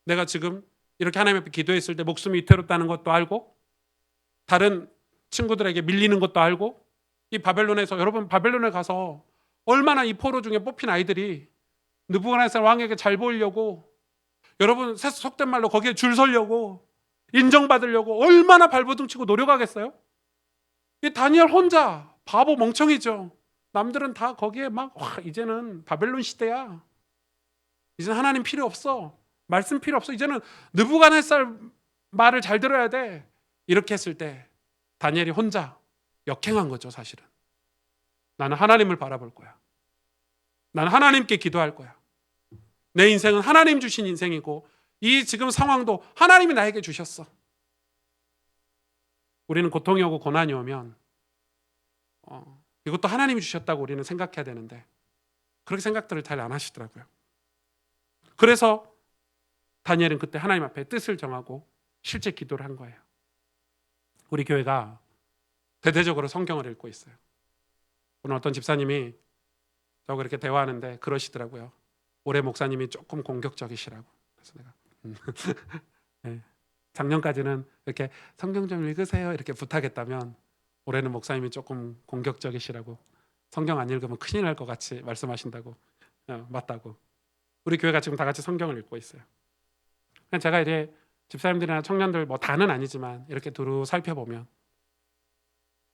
내가 지금 이렇게 하나님 앞에 기도했을 때 목숨이 위태롭다는 것도 알고, 다른 친구들에게 밀리는 것도 알고, 이 바벨론에서, 여러분 바벨론에 가서 얼마나 이 포로 중에 뽑힌 아이들이 느부갓네살 왕에게 잘 보이려고, 여러분 속된 말로 거기에 줄 서려고, 인정받으려고 얼마나 발버둥 치고 노력하겠어요? 이 다니엘 혼자 바보 멍청이죠. 남들은 다 거기에 막 이제는 바벨론 시대야. 이제는 하나님 필요 없어. 말씀 필요 없어. 이제는 느부갓네살 말을 잘 들어야 돼. 이렇게 했을 때 다니엘이 혼자 역행한 거죠, 사실은. 나는 하나님을 바라볼 거야. 나는 하나님께 기도할 거야. 내 인생은 하나님 주신 인생이고, 이 지금 상황도 하나님이 나에게 주셨어. 우리는 고통이 오고 고난이 오면 이것도 하나님이 주셨다고 우리는 생각해야 되는데, 그렇게 생각들을 잘 안 하시더라고요. 그래서 다니엘은 그때 하나님 앞에 뜻을 정하고 실제 기도를 한 거예요. 우리 교회가 대대적으로 성경을 읽고 있어요. 오늘 어떤 집사님이 저하고 이렇게 대화하는데 그러시더라고요. 올해 목사님이 조금 공격적이시라고. 그래서 내가 네. 작년까지는 이렇게 성경 좀 읽으세요 이렇게 부탁했다면, 올해는 목사님이 조금 공격적이시라고, 성경 안 읽으면 큰일 날 것 같이 말씀하신다고. 맞다고. 우리 교회가 지금 다 같이 성경을 읽고 있어요. 제가 이제 집사님들이나 청년들 뭐 다는 아니지만 이렇게 두루 살펴보면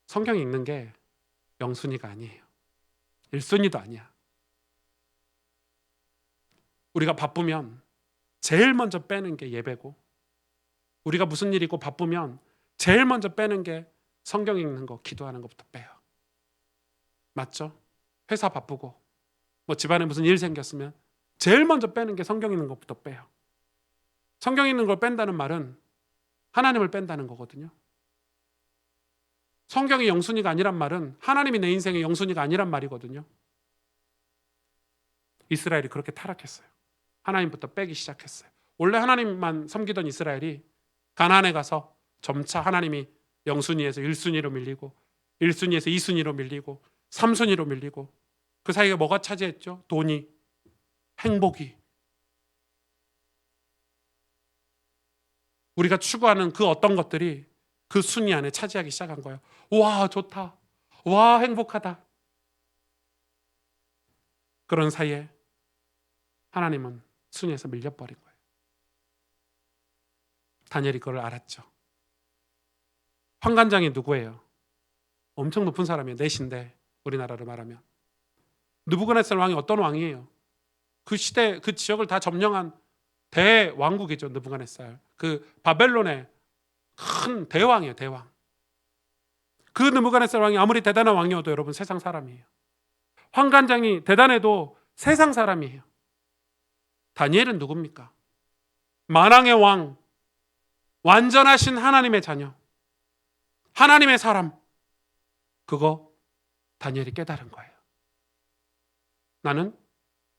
성경 읽는 게 0순위가 아니에요. 1순위도 아니야. 우리가 바쁘면 제일 먼저 빼는 게 예배고, 우리가 무슨 일이 있고 바쁘면 제일 먼저 빼는 게 성경 읽는 거, 기도하는 것부터 빼요. 맞죠? 회사 바쁘고 뭐 집안에 무슨 일 생겼으면 제일 먼저 빼는 게 성경 읽는 것부터 빼요. 성경 읽는 걸 뺀다는 말은 하나님을 뺀다는 거거든요. 성경이 영순위가 아니란 말은 하나님이 내 인생의 영순위가 아니란 말이거든요. 이스라엘이 그렇게 타락했어요. 하나님부터 빼기 시작했어요. 원래 하나님만 섬기던 이스라엘이 가나안에 가서 점차 하나님이 영순위에서 1순위로 밀리고 1순위에서 2순위로 밀리고 3순위로 밀리고, 그 사이에 뭐가 차지했죠? 돈이, 행복이. 우리가 추구하는 그 어떤 것들이 그 순위 안에 차지하기 시작한 거예요. 와, 좋다. 와, 행복하다. 그런 사이에 하나님은 순위에서 밀려버린 거예요. 다니엘이 그걸 알았죠. 환관장이 누구예요? 엄청 높은 사람이에요. 넷인데, 우리나라로 말하면. 느부갓네살 왕이 어떤 왕이에요? 그 시대, 그 지역을 다 점령한 대왕국이죠. 느부갓네살. 그 바벨론의 큰 대왕이에요. 대왕. 그 느부갓네살 왕이 아무리 대단한 왕이어도 여러분 세상 사람이에요. 환관장이 대단해도 세상 사람이에요. 다니엘은 누굽니까? 만왕의 왕, 완전하신 하나님의 자녀, 하나님의 사람. 그거 다니엘이 깨달은 거예요. 나는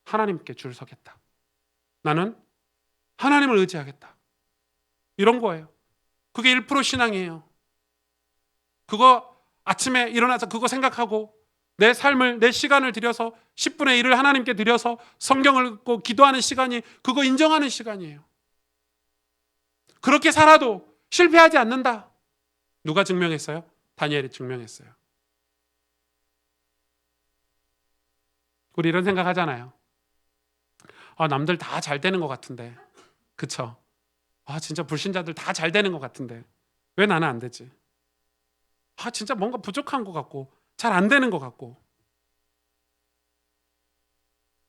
하나님께 줄 서겠다. 나는 하나님을 의지하겠다. 이런 거예요. 그게 1% 신앙이에요. 그거 아침에 일어나서 그거 생각하고 내 삶을, 내 시간을 들여서 10분의 1을 하나님께 드려서 성경을 읽고 기도하는 시간이, 그거 인정하는 시간이에요. 그렇게 살아도 실패하지 않는다. 누가 증명했어요? 다니엘이 증명했어요. 우리 이런 생각 하잖아요. 남들 다 잘 되는 것 같은데, 그쵸? 진짜 불신자들 다 잘 되는 것 같은데 왜 나는 안 되지? 진짜 뭔가 부족한 것 같고 잘 안 되는 것 같고.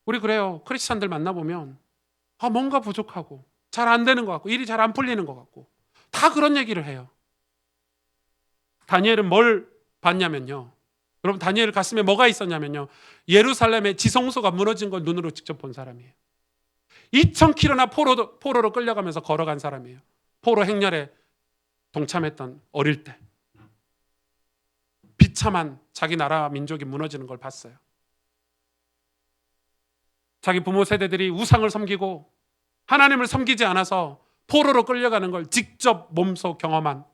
우리 그래요. 크리스찬들 만나보면 뭔가 부족하고 잘 안 되는 것 같고 일이 잘 안 풀리는 것 같고 다 그런 얘기를 해요. 다니엘은 뭘 봤냐면요, 여러분, 다니엘 가슴에 뭐가 있었냐면요, 예루살렘의 지성소가 무너진 걸 눈으로 직접 본 사람이에요. 2000km나 포로로 끌려가면서 걸어간 사람이에요. 포로 행렬에 동참했던, 어릴 때 비참한 자기 나라 민족이 무너지는 걸 봤어요. 자기 부모 세대들이 우상을 섬기고 하나님을 섬기지 않아서 포로로 끌려가는 걸 직접 몸소 경험한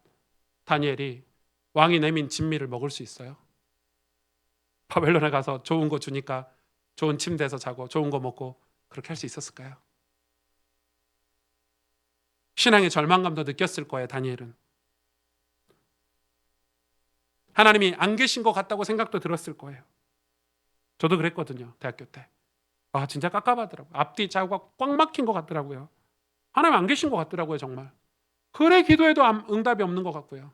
다니엘이 왕이 내민 진미를 먹을 수 있어요? 바벨론에 가서 좋은 거 주니까 좋은 침대에서 자고 좋은 거 먹고 그렇게 할 수 있었을까요? 신앙의 절망감도 느꼈을 거예요. 다니엘은 하나님이 안 계신 것 같다고 생각도 들었을 거예요. 저도 그랬거든요. 대학교 때. 진짜 깝깝하더라고요. 앞뒤 좌우가 꽉 막힌 것 같더라고요. 하나님 안 계신 것 같더라고요. 정말. 그래 기도해도 응답이 없는 것 같고요.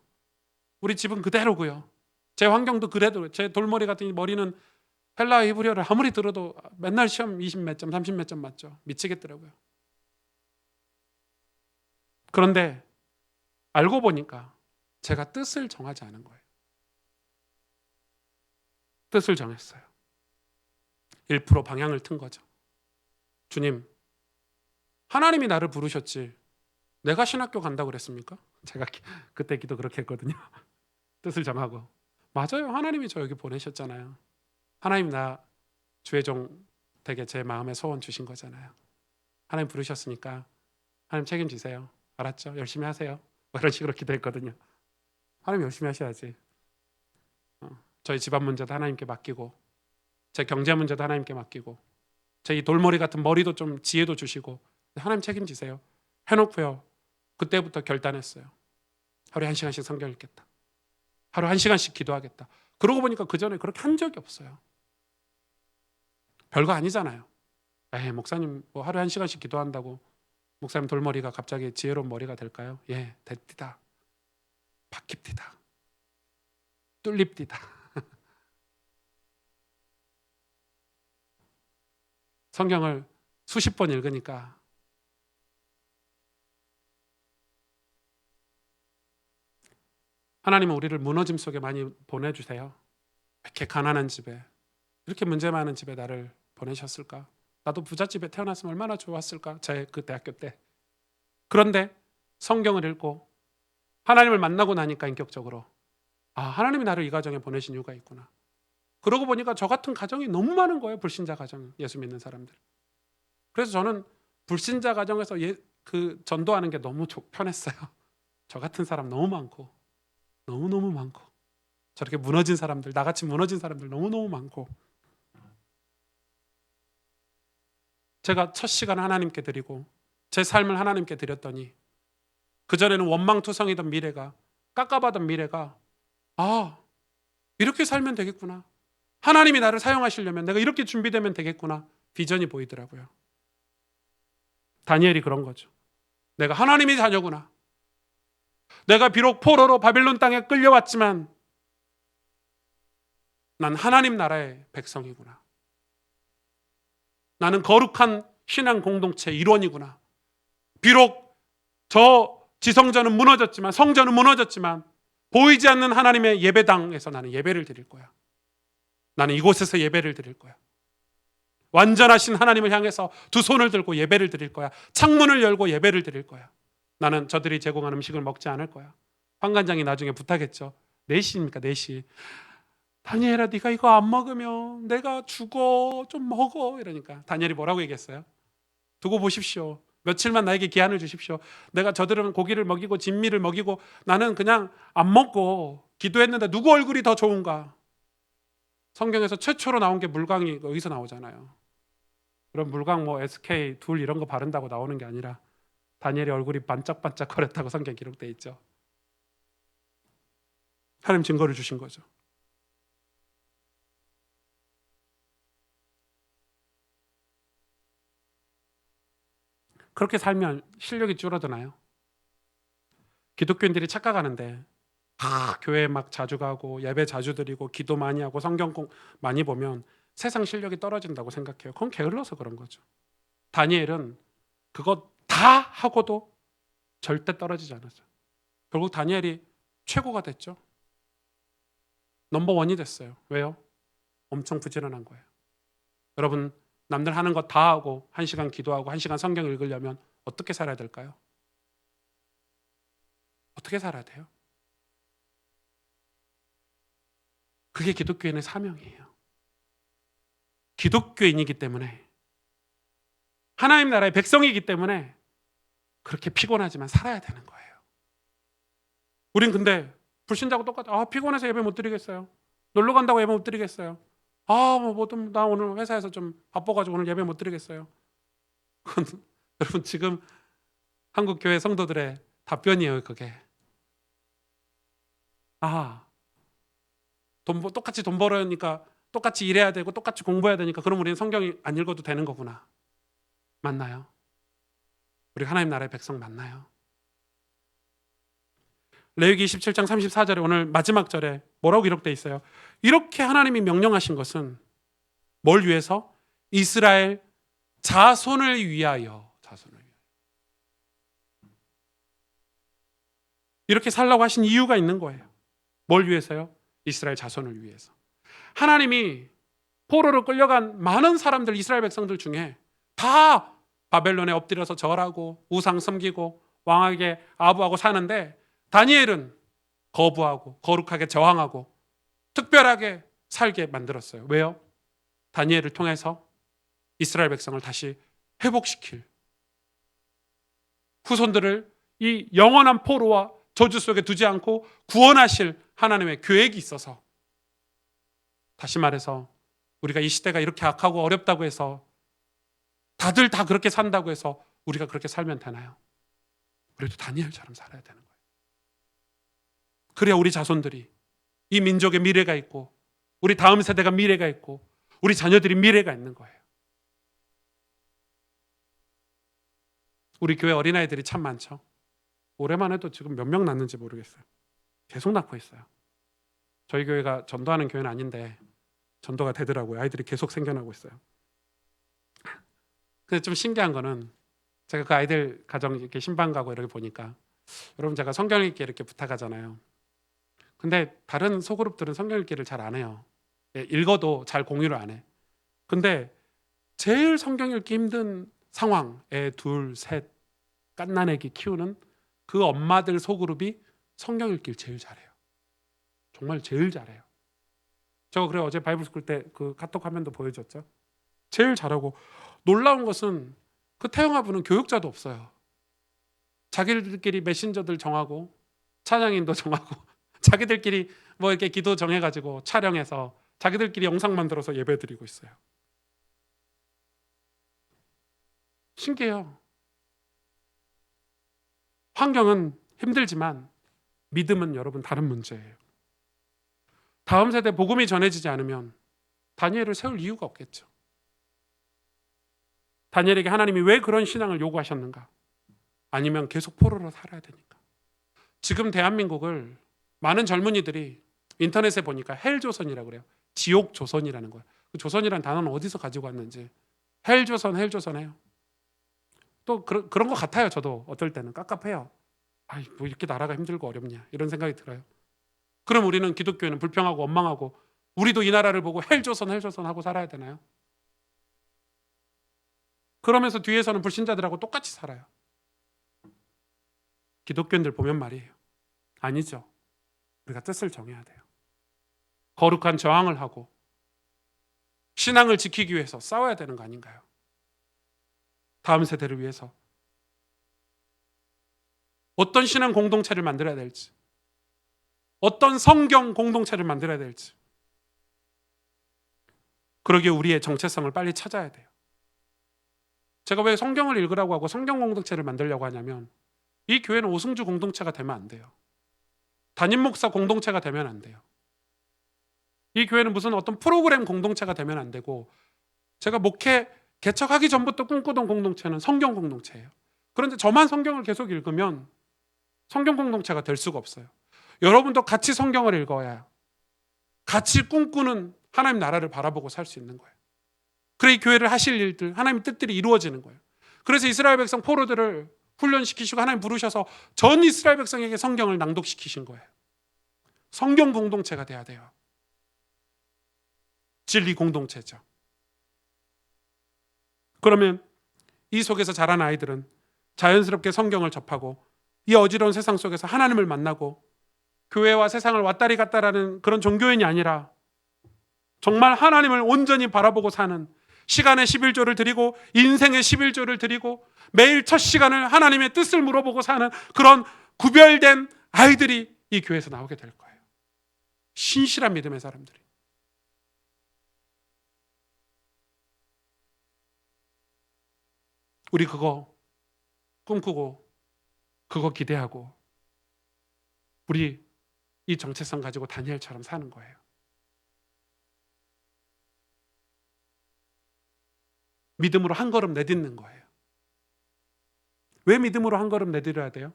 우리 집은 그대로고요. 제 환경도 그래도, 제 돌머리 같은 머리는 헬라 히브리어를 아무리 들어도 맨날 시험 20몇 점, 30몇 점 맞죠. 미치겠더라고요. 그런데 알고 보니까 제가 뜻을 정하지 않은 거예요. 뜻을 정했어요. 1% 방향을 튼 거죠. 주님, 하나님이 나를 부르셨지 내가 신학교 간다고 그랬습니까? 제가 그때 기도 그렇게 했거든요. 뜻을 정하고, 맞아요. 하나님이 저 여기 보내셨잖아요. 하나님 나 주의 종 되게 제 마음에 소원 주신 거잖아요. 하나님 부르셨으니까 하나님 책임지세요. 알았죠? 열심히 하세요. 이런 식으로 기도했거든요. 하나님 열심히 하셔야지. 저희 집안 문제도 하나님께 맡기고, 제 경제 문제도 하나님께 맡기고, 제 이 돌머리 같은 머리도 좀 지혜도 주시고, 하나님 책임지세요. 해놓고요, 그때부터 결단했어요. 하루에 1시간씩 성경 읽겠다. 하루 1시간씩 기도하겠다. 그러고 보니까 그 전에 그렇게 한 적이 없어요. 별거 아니잖아요. 목사님 뭐 하루에 1시간씩 기도한다고 목사님 돌머리가 갑자기 지혜로운 머리가 될까요? 예, 됩디다. 바뀝디다. 뚫립디다. 성경을 수십 번 읽으니까 하나님은 우리를 무너짐 속에 많이 보내주세요. 이렇게 가난한 집에, 이렇게 문제 많은 집에 나를 보내셨을까? 나도 부잣집에 태어났으면 얼마나 좋았을까? 제 그 대학교 때. 그런데 성경을 읽고 하나님을 만나고 나니까 인격적으로 하나님이 나를 이 가정에 보내신 이유가 있구나. 그러고 보니까 저 같은 가정이 너무 많은 거예요. 불신자 가정, 예수 믿는 사람들. 그래서 저는 불신자 가정에서 전도하는 게 너무 편했어요. 저 같은 사람 너무 많고, 너무너무 많고, 저렇게 무너진 사람들, 나같이 무너진 사람들 너무너무 많고, 제가 첫 시간 하나님께 드리고 제 삶을 하나님께 드렸더니 그전에는 원망투성이던 미래가, 깎아받은 미래가 이렇게 살면 되겠구나, 하나님이 나를 사용하시려면 내가 이렇게 준비되면 되겠구나, 비전이 보이더라고요. 다니엘이 그런 거죠. 내가 하나님의 자녀구나. 내가 비록 포로로 바빌론 땅에 끌려왔지만 난 하나님 나라의 백성이구나. 나는 거룩한 신앙 공동체 일원이구나. 비록 저 지성전은 무너졌지만, 성전은 무너졌지만 보이지 않는 하나님의 예배당에서 나는 예배를 드릴 거야. 나는 이곳에서 예배를 드릴 거야. 완전하신 하나님을 향해서 두 손을 들고 예배를 드릴 거야. 창문을 열고 예배를 드릴 거야. 나는 저들이 제공한 음식을 먹지 않을 거야. 환관장이 나중에 부탁했죠. 4시입니까? 4시. 다니엘아, 네가 이거 안 먹으면 내가 죽어. 좀 먹어. 이러니까 다니엘이 뭐라고 얘기했어요? 두고 보십시오. 며칠만 나에게 기한을 주십시오. 내가 저들은 고기를 먹이고 진미를 먹이고 나는 그냥 안 먹고 기도했는데 누구 얼굴이 더 좋은가? 성경에서 최초로 나온 게 물광이 여기서 나오잖아요. 그럼 물광 SK 둘 이런 거 바른다고 나오는 게 아니라 다니엘의 얼굴이 반짝반짝거렸다고 성경 기록되어 있죠. 하나님 증거를 주신 거죠. 그렇게 살면 실력이 줄어드나요? 기독교인들이 착각하는데 교회 막 자주 가고 예배 자주 드리고 기도 많이 하고 성경 많이 보면 세상 실력이 떨어진다고 생각해요. 그건 게을러서 그런 거죠. 다니엘은 그거 다 하고도 절대 떨어지지 않았어요. 결국 다니엘이 최고가 됐죠. 넘버원이 됐어요. 왜요? 엄청 부지런한 거예요. 여러분, 남들 하는 거 다 하고 1시간 기도하고 1시간 성경 읽으려면 어떻게 살아야 될까요? 어떻게 살아야 돼요? 그게 기독교인의 사명이에요. 기독교인이기 때문에, 하나님 나라의 백성이기 때문에 그렇게 피곤하지만 살아야 되는 거예요. 우린 근데 불신자하고 똑같아. 피곤해서 예배 못 드리겠어요. 놀러 간다고 예배 못 드리겠어요. 나 오늘 회사에서 좀 바빠가지고 오늘 예배 못 드리겠어요. 여러분, 지금 한국 교회 성도들의 답변이에요. 그게 똑같이 돈 벌으니까 똑같이 일해야 되고 똑같이 공부해야 되니까 그럼 우리는 성경이 안 읽어도 되는 거구나. 맞나요? 우리 하나님 나라의 백성 맞나요? 레위기 27장 34절에 오늘 마지막 절에 뭐라고 기록되어 있어요? 이렇게 하나님이 명령하신 것은 뭘 위해서? 이스라엘 자손을 위하여. 이렇게 살라고 하신 이유가 있는 거예요. 뭘 위해서요? 이스라엘 자손을 위해서. 하나님이 포로로 끌려간 많은 사람들, 이스라엘 백성들 중에 다 바벨론에 엎드려서 절하고 우상 섬기고 왕에게 아부하고 사는데 다니엘은 거부하고 거룩하게 저항하고 특별하게 살게 만들었어요. 왜요? 다니엘을 통해서 이스라엘 백성을 다시 회복시킬, 후손들을 이 영원한 포로와 저주 속에 두지 않고 구원하실 하나님의 계획이 있어서. 다시 말해서 우리가 이 시대가 이렇게 악하고 어렵다고 해서 다들 다 그렇게 산다고 해서 우리가 그렇게 살면 되나요? 우리도 다니엘처럼 살아야 되는 거예요. 그래야 우리 자손들이 이 민족의 미래가 있고 우리 다음 세대가 미래가 있고 우리 자녀들이 미래가 있는 거예요. 우리 교회 어린아이들이 참 많죠. 올해만 해도 지금 몇 명 낳는지 모르겠어요. 계속 낳고 있어요. 저희 교회가 전도하는 교회는 아닌데 전도가 되더라고요. 아이들이 계속 생겨나고 있어요. 근데 좀 신기한 거는 제가 그 아이들 가정 이렇게 신방 가고 이렇게 보니까, 여러분 제가 성경 읽기 이렇게 부탁하잖아요. 근데 다른 소그룹들은 성경 읽기를 잘 안 해요. 읽어도 잘 공유를 안 해. 근데 제일 성경 읽기 힘든 상황, 애 둘, 셋, 갓난애기 키우는 그 엄마들 소그룹이 성경 읽기를 제일 잘해요. 정말 제일 잘해요. 제가 그래 어제 바이블 스쿨 때 그 카톡 화면도 보여줬죠. 제일 잘하고 놀라운 것은 그 태영아부는 교육자도 없어요. 자기들끼리 메신저들 정하고 찬양인도 정하고 자기들끼리 뭐 이렇게 기도 정해가지고 촬영해서 자기들끼리 영상 만들어서 예배 드리고 있어요. 신기해요. 환경은 힘들지만 믿음은 여러분 다른 문제예요. 다음 세대 복음이 전해지지 않으면 다니엘을 세울 이유가 없겠죠. 다니엘에게 하나님이 왜 그런 신앙을 요구하셨는가? 아니면 계속 포로로 살아야 되니까. 지금 대한민국을 많은 젊은이들이 인터넷에 보니까 헬조선이라고 그래요. 지옥조선이라는 거예요. 그 조선이라는 단어는 어디서 가지고 왔는지 헬조선 해요. 또 그런 것 같아요. 저도 어떨 때는 깝깝해요. 뭐 이렇게 나라가 힘들고 어렵냐 이런 생각이 들어요. 그럼 우리는 기독교회는 불평하고 원망하고 우리도 이 나라를 보고 헬조선 하고 살아야 되나요? 그러면서 뒤에서는 불신자들하고 똑같이 살아요. 기독교인들 보면 말이에요. 아니죠. 우리가 뜻을 정해야 돼요. 거룩한 저항을 하고 신앙을 지키기 위해서 싸워야 되는 거 아닌가요? 다음 세대를 위해서 어떤 신앙 공동체를 만들어야 될지, 어떤 성경 공동체를 만들어야 될지, 그러기에 우리의 정체성을 빨리 찾아야 돼요. 제가 왜 성경을 읽으라고 하고 성경 공동체를 만들려고 하냐면 이 교회는 오승주 공동체가 되면 안 돼요. 담임 목사 공동체가 되면 안 돼요. 이 교회는 무슨 어떤 프로그램 공동체가 되면 안 되고, 제가 목회 개척하기 전부터 꿈꾸던 공동체는 성경 공동체예요. 그런데 저만 성경을 계속 읽으면 성경 공동체가 될 수가 없어요. 여러분도 같이 성경을 읽어야 같이 꿈꾸는 하나님 나라를 바라보고 살 수 있는 거예요. 그래 이 교회를 하실 일들, 하나님 뜻들이 이루어지는 거예요. 그래서 이스라엘 백성 포로들을 훈련시키시고 하나님 부르셔서 전 이스라엘 백성에게 성경을 낭독시키신 거예요. 성경 공동체가 돼야 돼요. 진리 공동체죠. 그러면 이 속에서 자란 아이들은 자연스럽게 성경을 접하고 이 어지러운 세상 속에서 하나님을 만나고 교회와 세상을 왔다리 갔다라는 그런 종교인이 아니라 정말 하나님을 온전히 바라보고 사는, 시간의 11조를 드리고 인생의 11조를 드리고 매일 첫 시간을 하나님의 뜻을 물어보고 사는 그런 구별된 아이들이 이 교회에서 나오게 될 거예요. 신실한 믿음의 사람들이. 우리 그거 꿈꾸고 그거 기대하고 우리 이 정체성 가지고 다니엘처럼 사는 거예요. 믿음으로 한 걸음 내딛는 거예요. 왜 믿음으로 한 걸음 내딛어야 돼요?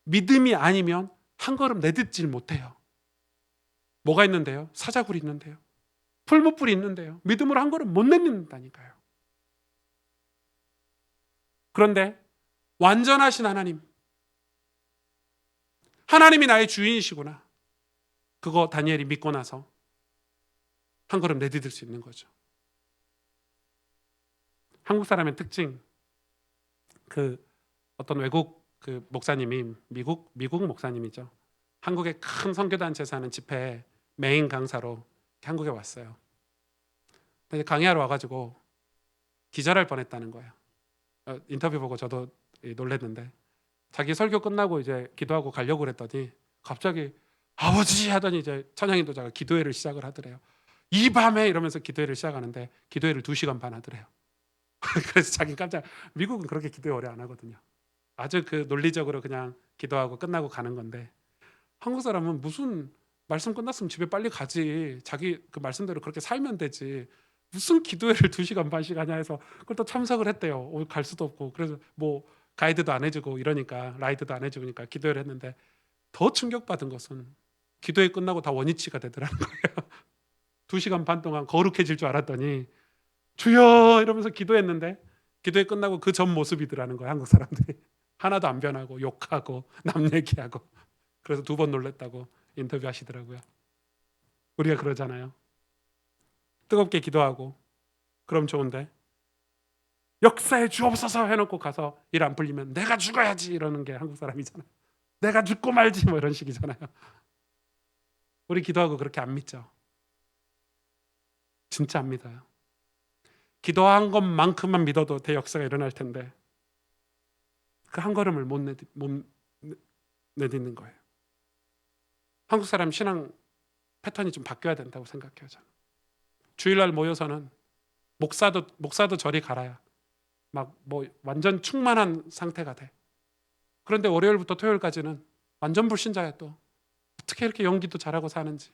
믿음이 아니면 한 걸음 내딛질 못해요. 뭐가 있는데요? 사자굴이 있는데요. 풀무불이 있는데요. 믿음으로 한 걸음 못 내딛는다니까요. 그런데 완전하신 하나님이 나의 주인이시구나. 그거 다니엘이 믿고 나서 한 걸음 내딛을 수 있는 거죠. 한국 사람의 특징, 어떤 외국 목사님이 미국 목사님이죠. 한국의 큰 선교단체에서 하는 집회에 메인 강사로 한국에 왔어요. 근데 강의하러 와가지고 기절할 뻔했다는 거예요. 인터뷰 보고 저도 놀랐는데 자기 설교 끝나고 이제 기도하고 가려고 그랬더니 갑자기 아버지 하더니 이제 찬양인도자가 기도회를 시작을 하더래요. 이 밤에 이러면서 기도회를 시작하는데 기도회를 2시간 반 하더래요. 그래서 자기 깜짝, 미국은 그렇게 기도회 오래 안 하거든요. 아주 논리적으로 그냥 기도하고 끝나고 가는 건데 한국 사람은 무슨 말씀 끝났으면 집에 빨리 가지, 자기 그 말씀대로 그렇게 살면 되지, 무슨 기도회를 2시간 반씩 하냐 해서 그걸 또 참석을 했대요. 갈 수도 없고. 그래서 뭐 가이드도 안 해주고 이러니까, 라이드도 안 해주니까 기도회를 했는데 더 충격받은 것은 기도회 끝나고 다 원위치가 되더라는 거예요. 2시간 반 동안 거룩해질 줄 알았더니 주여 이러면서 기도했는데 기도회 끝나고 그 전 모습이더라는 거예요. 한국 사람들이 하나도 안 변하고 욕하고 남 얘기하고. 그래서 2번 놀랬다고 인터뷰하시더라고요. 우리가 그러잖아요. 뜨겁게 기도하고 그럼 좋은데 역사에 주옵소서 해놓고 가서 일 안 풀리면 내가 죽어야지 이러는 게 한국 사람이잖아요. 내가 죽고 말지 뭐 이런 식이잖아요. 우리 기도하고 그렇게 안 믿죠. 진짜 안 믿어요. 기도한 것만큼만 믿어도 대역사가 일어날 텐데 그 한 걸음을 못 내딛는 거예요. 한국 사람 신앙 패턴이 좀 바뀌어야 된다고 생각해요. 저는. 주일날 모여서는 목사도 저리 갈아야 막 뭐 완전 충만한 상태가 돼. 그런데 월요일부터 토요일까지는 완전 불신자야 또. 어떻게 이렇게 연기도 잘하고 사는지.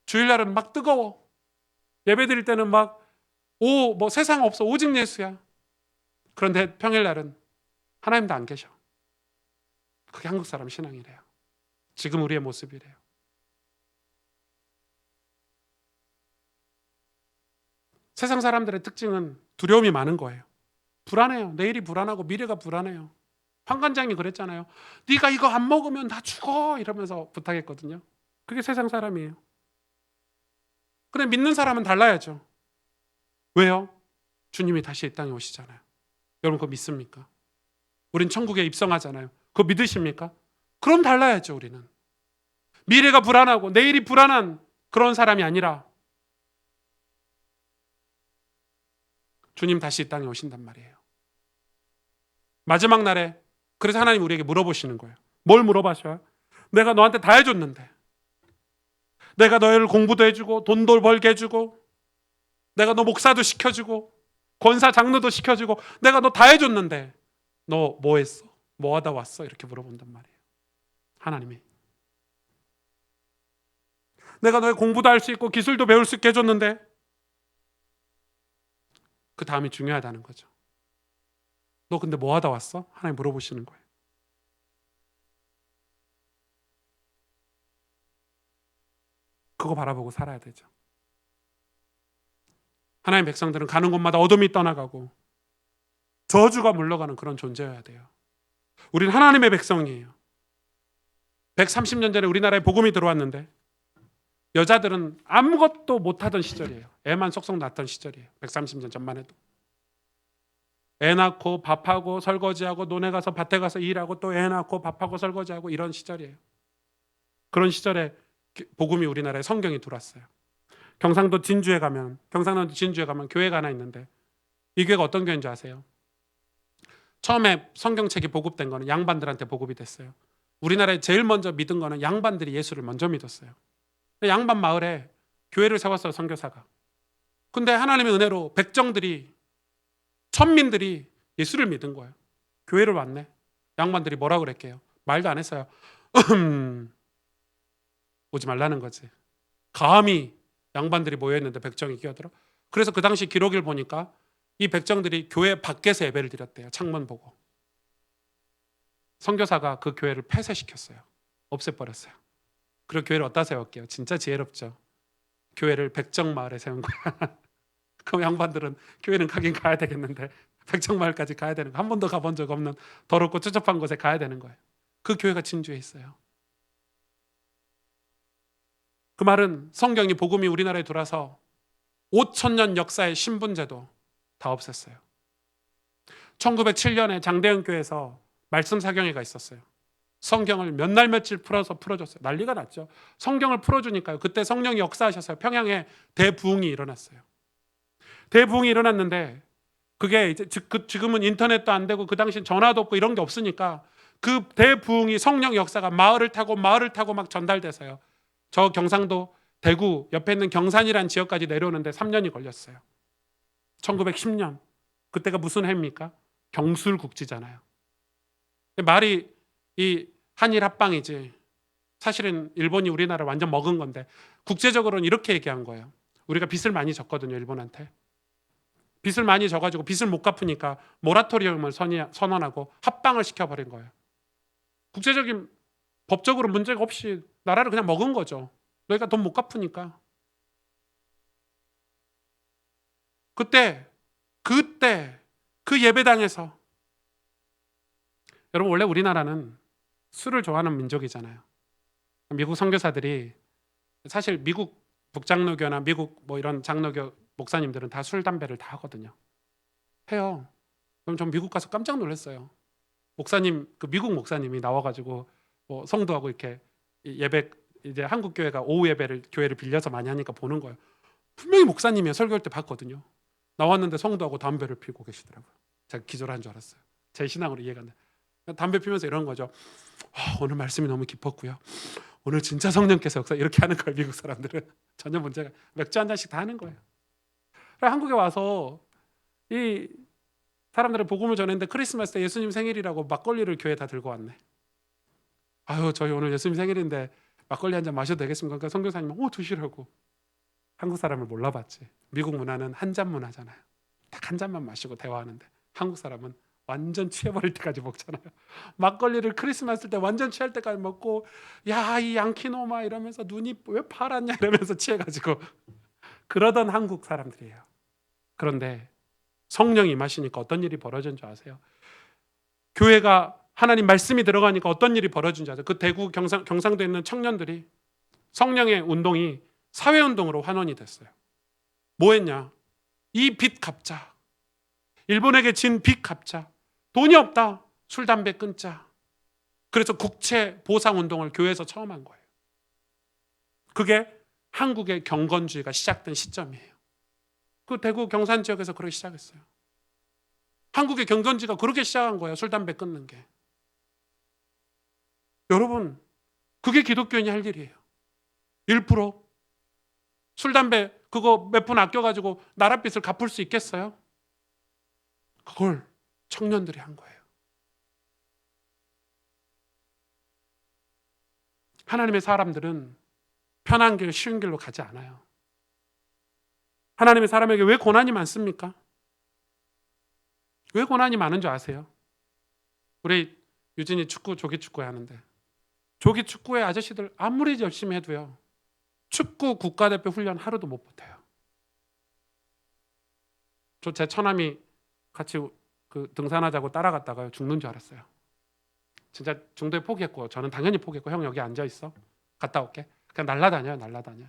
주일날은 막 뜨거워. 예배 드릴 때는 막 뭐 세상 없어. 오직 예수야. 그런데 평일날은 하나님도 안 계셔. 그게 한국 사람 신앙이래요. 지금 우리의 모습이래요. 세상 사람들의 특징은 두려움이 많은 거예요. 불안해요. 내일이 불안하고 미래가 불안해요. 황관장이 그랬잖아요. 네가 이거 안 먹으면 나 죽어 이러면서 부탁했거든요. 그게 세상 사람이에요. 근데 믿는 사람은 달라야죠. 왜요? 주님이 다시 이 땅에 오시잖아요. 여러분 그거 믿습니까? 우린 천국에 입성하잖아요. 그거 믿으십니까? 그럼 달라야죠. 우리는 미래가 불안하고 내일이 불안한 그런 사람이 아니라 주님 다시 이 땅에 오신단 말이에요. 마지막 날에 그래서 하나님 우리에게 물어보시는 거예요. 뭘 물어봐셔요? 내가 너한테 다 해줬는데, 내가 너희를 공부도 해주고 돈도 벌게 해주고 내가 너 목사도 시켜주고 권사 장로도 시켜주고 내가 너 다 해줬는데 너 뭐 했어? 뭐 하다 왔어? 이렇게 물어본단 말이에요. 하나님이. 내가 너의 공부도 할 수 있고 기술도 배울 수 있게 해줬는데 그 다음이 중요하다는 거죠. 너 근데 뭐 하다 왔어? 하나님 물어보시는 거예요. 그거 바라보고 살아야 되죠. 하나님 백성들은 가는 곳마다 어둠이 떠나가고 저주가 물러가는 그런 존재여야 돼요. 우린 하나님의 백성이에요. 130년 전에 우리나라에 복음이 들어왔는데 여자들은 아무것도 못하던 시절이에요. 애만 쏙쏙 낳던 시절이에요. 130년 전만 해도. 애 낳고 밥하고 설거지하고 논에 가서 밭에 가서 일하고 또 애 낳고 밥하고 설거지하고 이런 시절이에요. 그런 시절에 복음이 우리나라에 성경이 들어왔어요. 경상도 진주에 가면 교회가 하나 있는데 이 교회가 어떤 교회인 줄 아세요? 처음에 성경책이 보급된 거는 양반들한테 보급이 됐어요. 우리나라에 제일 먼저 믿은 거는 양반들이 예수를 먼저 믿었어요. 양반 마을에 교회를 세웠어요. 선교사가. 근데 하나님의 은혜로 백정들이 천민들이 예수를 믿은 거예요. 교회를 왔네. 양반들이 뭐라 그랬게요? 말도 안 했어요. 오지 말라는 거지. 감히 양반들이 모여있는데 백정이 끼어들어. 그래서 그 당시 기록을 보니까 이 백정들이 교회 밖에서 예배를 드렸대요. 창문 보고. 선교사가 그 교회를 폐쇄시켰어요. 없애버렸어요. 그리고 교회를 어디다 세웠게요? 진짜 지혜롭죠. 교회를 백정마을에 세운 거야. 그럼 양반들은 교회는 가긴 가야 되겠는데 백정마을까지 가야 되는 거. 한 번도 가본 적 없는 더럽고 추접한 곳에 가야 되는 거예요. 그 교회가 진주에 있어요. 그 말은 성경이 복음이 우리나라에 들어와서 5,000년 역사의 신분제도 다 없앴어요. 1907년에 장대현 교회에서 말씀 사경회가 있었어요. 성경을 몇 날 며칠 풀어줬어요. 난리가 났죠. 성경을 풀어주니까요. 그때 성령이 역사하셨어요. 평양에 대부흥이 일어났어요. 대부흥이 일어났는데 그게 이제 지금은 인터넷도 안 되고 그 당시 전화도 없고 이런 게 없으니까 그 대부흥이 성령 역사가 마을을 타고 막 전달돼서요. 저 경상도 대구 옆에 있는 경산이라는 지역까지 내려오는데 3년이 걸렸어요. 1910년. 그때가 무슨 해입니까? 경술국지잖아요. 말이 이 한일 합방이지 사실은 일본이 우리나라를 완전 먹은 건데 국제적으로는 이렇게 얘기한 거예요. 우리가 빚을 많이 졌거든요. 일본한테. 빚을 많이 져가지고 빚을 못 갚으니까 모라토리엄을 선언하고 합방을 시켜버린 거예요. 국제적인 법적으로 문제가 없이 나라를 그냥 먹은 거죠. 너희가 돈 못 갚으니까. 그때 그 예배당에서 여러분 원래 우리나라는 술을 좋아하는 민족이잖아요. 미국 선교사들이 사실 미국 북장로교나 미국 뭐 이런 장로교 목사님들은 다 술 담배를 다 하거든요. 해요. 그럼 전 미국 가서 깜짝 놀랐어요. 목사님, 그 미국 목사님이 나와가지고 뭐 성도하고 이렇게 예배, 이제 한국 교회가 오후 예배를 교회를 빌려서 많이 하니까 보는 거예요. 분명히 목사님이에요. 설교할 때 봤거든요. 나왔는데 성도하고 담배를 피우고 계시더라고요. 제가 기절한 줄 알았어요. 제 신앙으로 이해가 안 돼. 담배 피우면서 이런 거죠. 오늘 말씀이 너무 깊었고요. 오늘 진짜 성령께서 역사 이렇게 하는 거예요. 미국 사람들은 전혀 문제가, 맥주 한 잔씩 다 하는 거예요. 한국에 와서 이 사람들은 복음을 전했는데 크리스마스 때 예수님 생일이라고 막걸리를 교회에 다 들고 왔네. 아유, 저희 오늘 예수님 생일인데 막걸리 한 잔 마셔도 되겠습니까? 그러니까 선교사님은 드시라고. 한국 사람을 몰라봤지. 미국 문화는 한 잔 문화잖아요. 딱 한 잔만 마시고 대화하는데 한국 사람은 완전 취해버릴 때까지 먹잖아요. 막걸리를 크리스마스 때 완전 취할 때까지 먹고, 야, 이 양키노마 이러면서 눈이 왜 파랗냐 이러면서 취해가지고 그러던 한국 사람들이에요. 그런데 성령이 임하시니까 어떤 일이 벌어진 줄 아세요? 교회가 하나님 말씀이 들어가니까 어떤 일이 벌어진 줄 아세요? 그 대구 경상도에 있는 청년들이 성령의 운동이 사회운동으로 환원이 됐어요. 뭐 했냐? 이 빚 갚자. 일본에게 진 빚 갚자. 돈이 없다. 술, 담배 끊자. 그래서 국채 보상운동을 교회에서 처음 한 거예요. 그게 한국의 경건주의가 시작된 시점이에요. 그 대구 경산 지역에서 그렇게 시작했어요. 한국의 경건주의가 그렇게 시작한 거예요. 술, 담배 끊는 게. 여러분, 그게 기독교인이 할 일이에요. 1% 술, 담배 그거 몇 푼 아껴가지고 나랏빚을 갚을 수 있겠어요? 그걸 청년들이 한 거예요. 하나님의 사람들은 편한 길, 쉬운 길로 가지 않아요. 하나님의 사람에게 왜 고난이 많습니까? 왜 고난이 많은 줄 아세요? 우리 유진이 조기 축구회 하는데 조기 축구회 아저씨들 아무리 열심히 해도요, 축구 국가대표 훈련 하루도 못 버텨요. 제 처남이 같이 그 등산하자고 따라갔다가요, 죽는 줄 알았어요. 진짜 중도에 포기했고, 저는 당연히 포기했고, 형 여기 앉아 있어, 갔다 올게. 그냥 날라다녀요.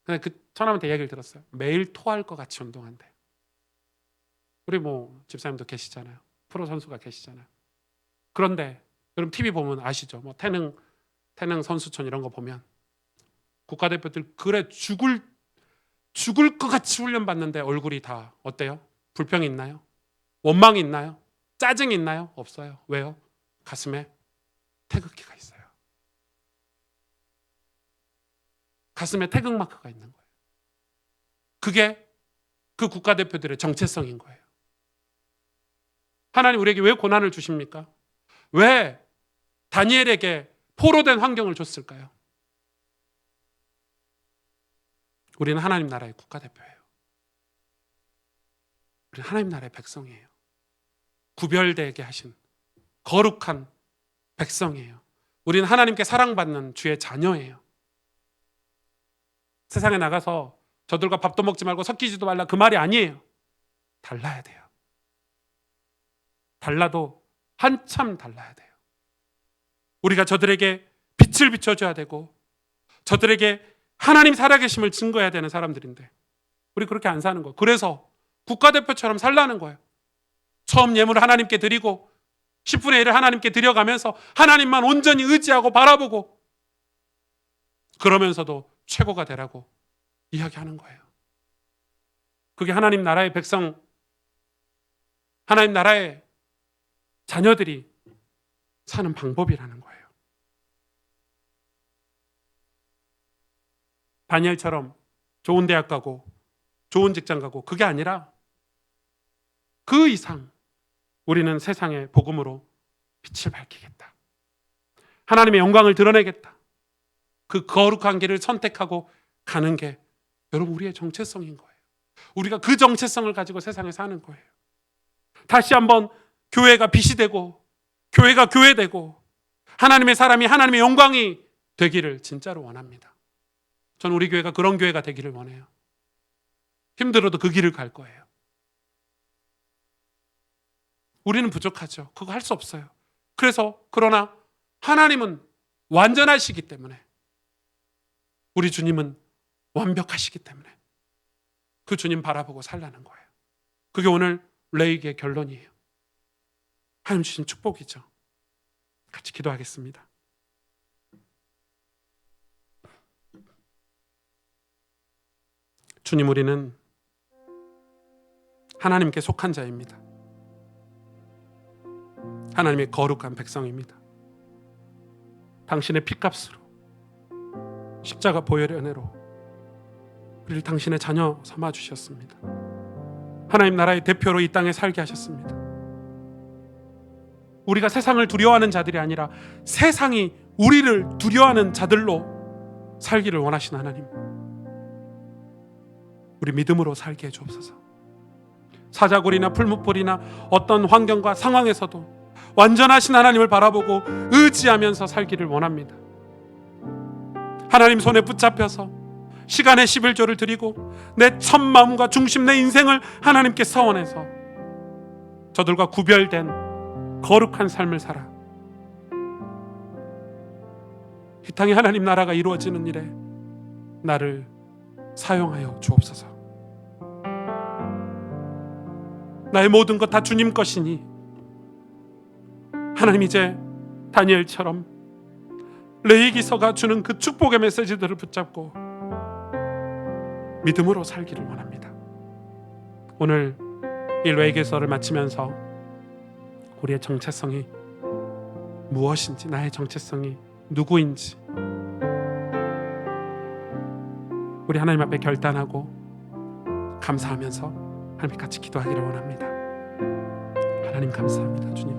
근데 그 처남한테 얘기를 들었어요. 매일 토할 것 같이 운동한대. 우리 뭐 집사님도 계시잖아요. 프로 선수가 계시잖아요. 그런데 여러분 TV 보면 아시죠? 뭐 태능 선수촌 이런 거 보면 국가대표들 그래 죽을 것 같이 훈련 받는데 얼굴이 다 어때요? 불평이 있나요? 원망이 있나요? 짜증이 있나요? 없어요. 왜요? 가슴에 태극기가 있어요. 가슴에 태극마크가 있는 거예요. 그게 그 국가대표들의 정체성인 거예요. 하나님 우리에게 왜 고난을 주십니까? 왜 다니엘에게 포로된 환경을 줬을까요? 우리는 하나님 나라의 국가대표예요. 우리는 하나님 나라의 백성이에요. 구별되게 하신 거룩한 백성이에요. 우리는 하나님께 사랑받는 주의 자녀예요. 세상에 나가서 저들과 밥도 먹지 말고 섞이지도 말라, 그 말이 아니에요. 달라야 돼요. 달라도 한참 달라야 돼요. 우리가 저들에게 빛을 비춰줘야 되고 저들에게 하나님 살아계심을 증거해야 되는 사람들인데 우리 그렇게 안 사는 거예요. 그래서 국가대표처럼 살라는 거예요. 처음 예물을 하나님께 드리고 10분의 1을 하나님께 드려가면서 하나님만 온전히 의지하고 바라보고 그러면서도 최고가 되라고 이야기하는 거예요. 그게 하나님 나라의 백성, 하나님 나라의 자녀들이 사는 방법이라는 거예요. 다니엘처럼 좋은 대학 가고 좋은 직장 가고 그게 아니라 그 이상 우리는 세상의 복음으로 빛을 밝히겠다. 하나님의 영광을 드러내겠다. 그 거룩한 길을 선택하고 가는 게 여러분 우리의 정체성인 거예요. 우리가 그 정체성을 가지고 세상에 사는 거예요. 다시 한번 교회가 빛이 되고 교회가 교회되고 하나님의 사람이 하나님의 영광이 되기를 진짜로 원합니다. 저는 우리 교회가 그런 교회가 되기를 원해요. 힘들어도 그 길을 갈 거예요. 우리는 부족하죠. 그거 할 수 없어요. 그러나 하나님은 완전하시기 때문에, 우리 주님은 완벽하시기 때문에 그 주님 바라보고 살라는 거예요. 그게 오늘 레이기의 결론이에요. 하나님 주신 축복이죠. 같이 기도하겠습니다. 주님, 우리는 하나님께 속한 자입니다. 하나님의 거룩한 백성입니다. 당신의 피값으로, 십자가 보혈의 은혜로 우리를 당신의 자녀 삼아 주셨습니다. 하나님 나라의 대표로 이 땅에 살게 하셨습니다. 우리가 세상을 두려워하는 자들이 아니라 세상이 우리를 두려워하는 자들로 살기를 원하신 하나님, 우리 믿음으로 살게 해주옵소서. 사자굴이나 풀무불이나 어떤 환경과 상황에서도 완전하신 하나님을 바라보고 의지하면서 살기를 원합니다. 하나님 손에 붙잡혀서 시간의 11조를 드리고 내 첫 마음과 중심, 내 인생을 하나님께 서원해서 저들과 구별된 거룩한 삶을 살아 이 땅에 하나님 나라가 이루어지는 일에 나를 사용하여 주옵소서. 나의 모든 것 다 주님 것이니 하나님, 이제 다니엘처럼 레위기서가 주는 그 축복의 메시지들을 붙잡고 믿음으로 살기를 원합니다. 오늘 이 레위기서를 마치면서 우리의 정체성이 무엇인지, 나의 정체성이 누구인지 우리 하나님 앞에 결단하고 감사하면서 하나님 같이 기도하기를 원합니다. 하나님 감사합니다. 주님,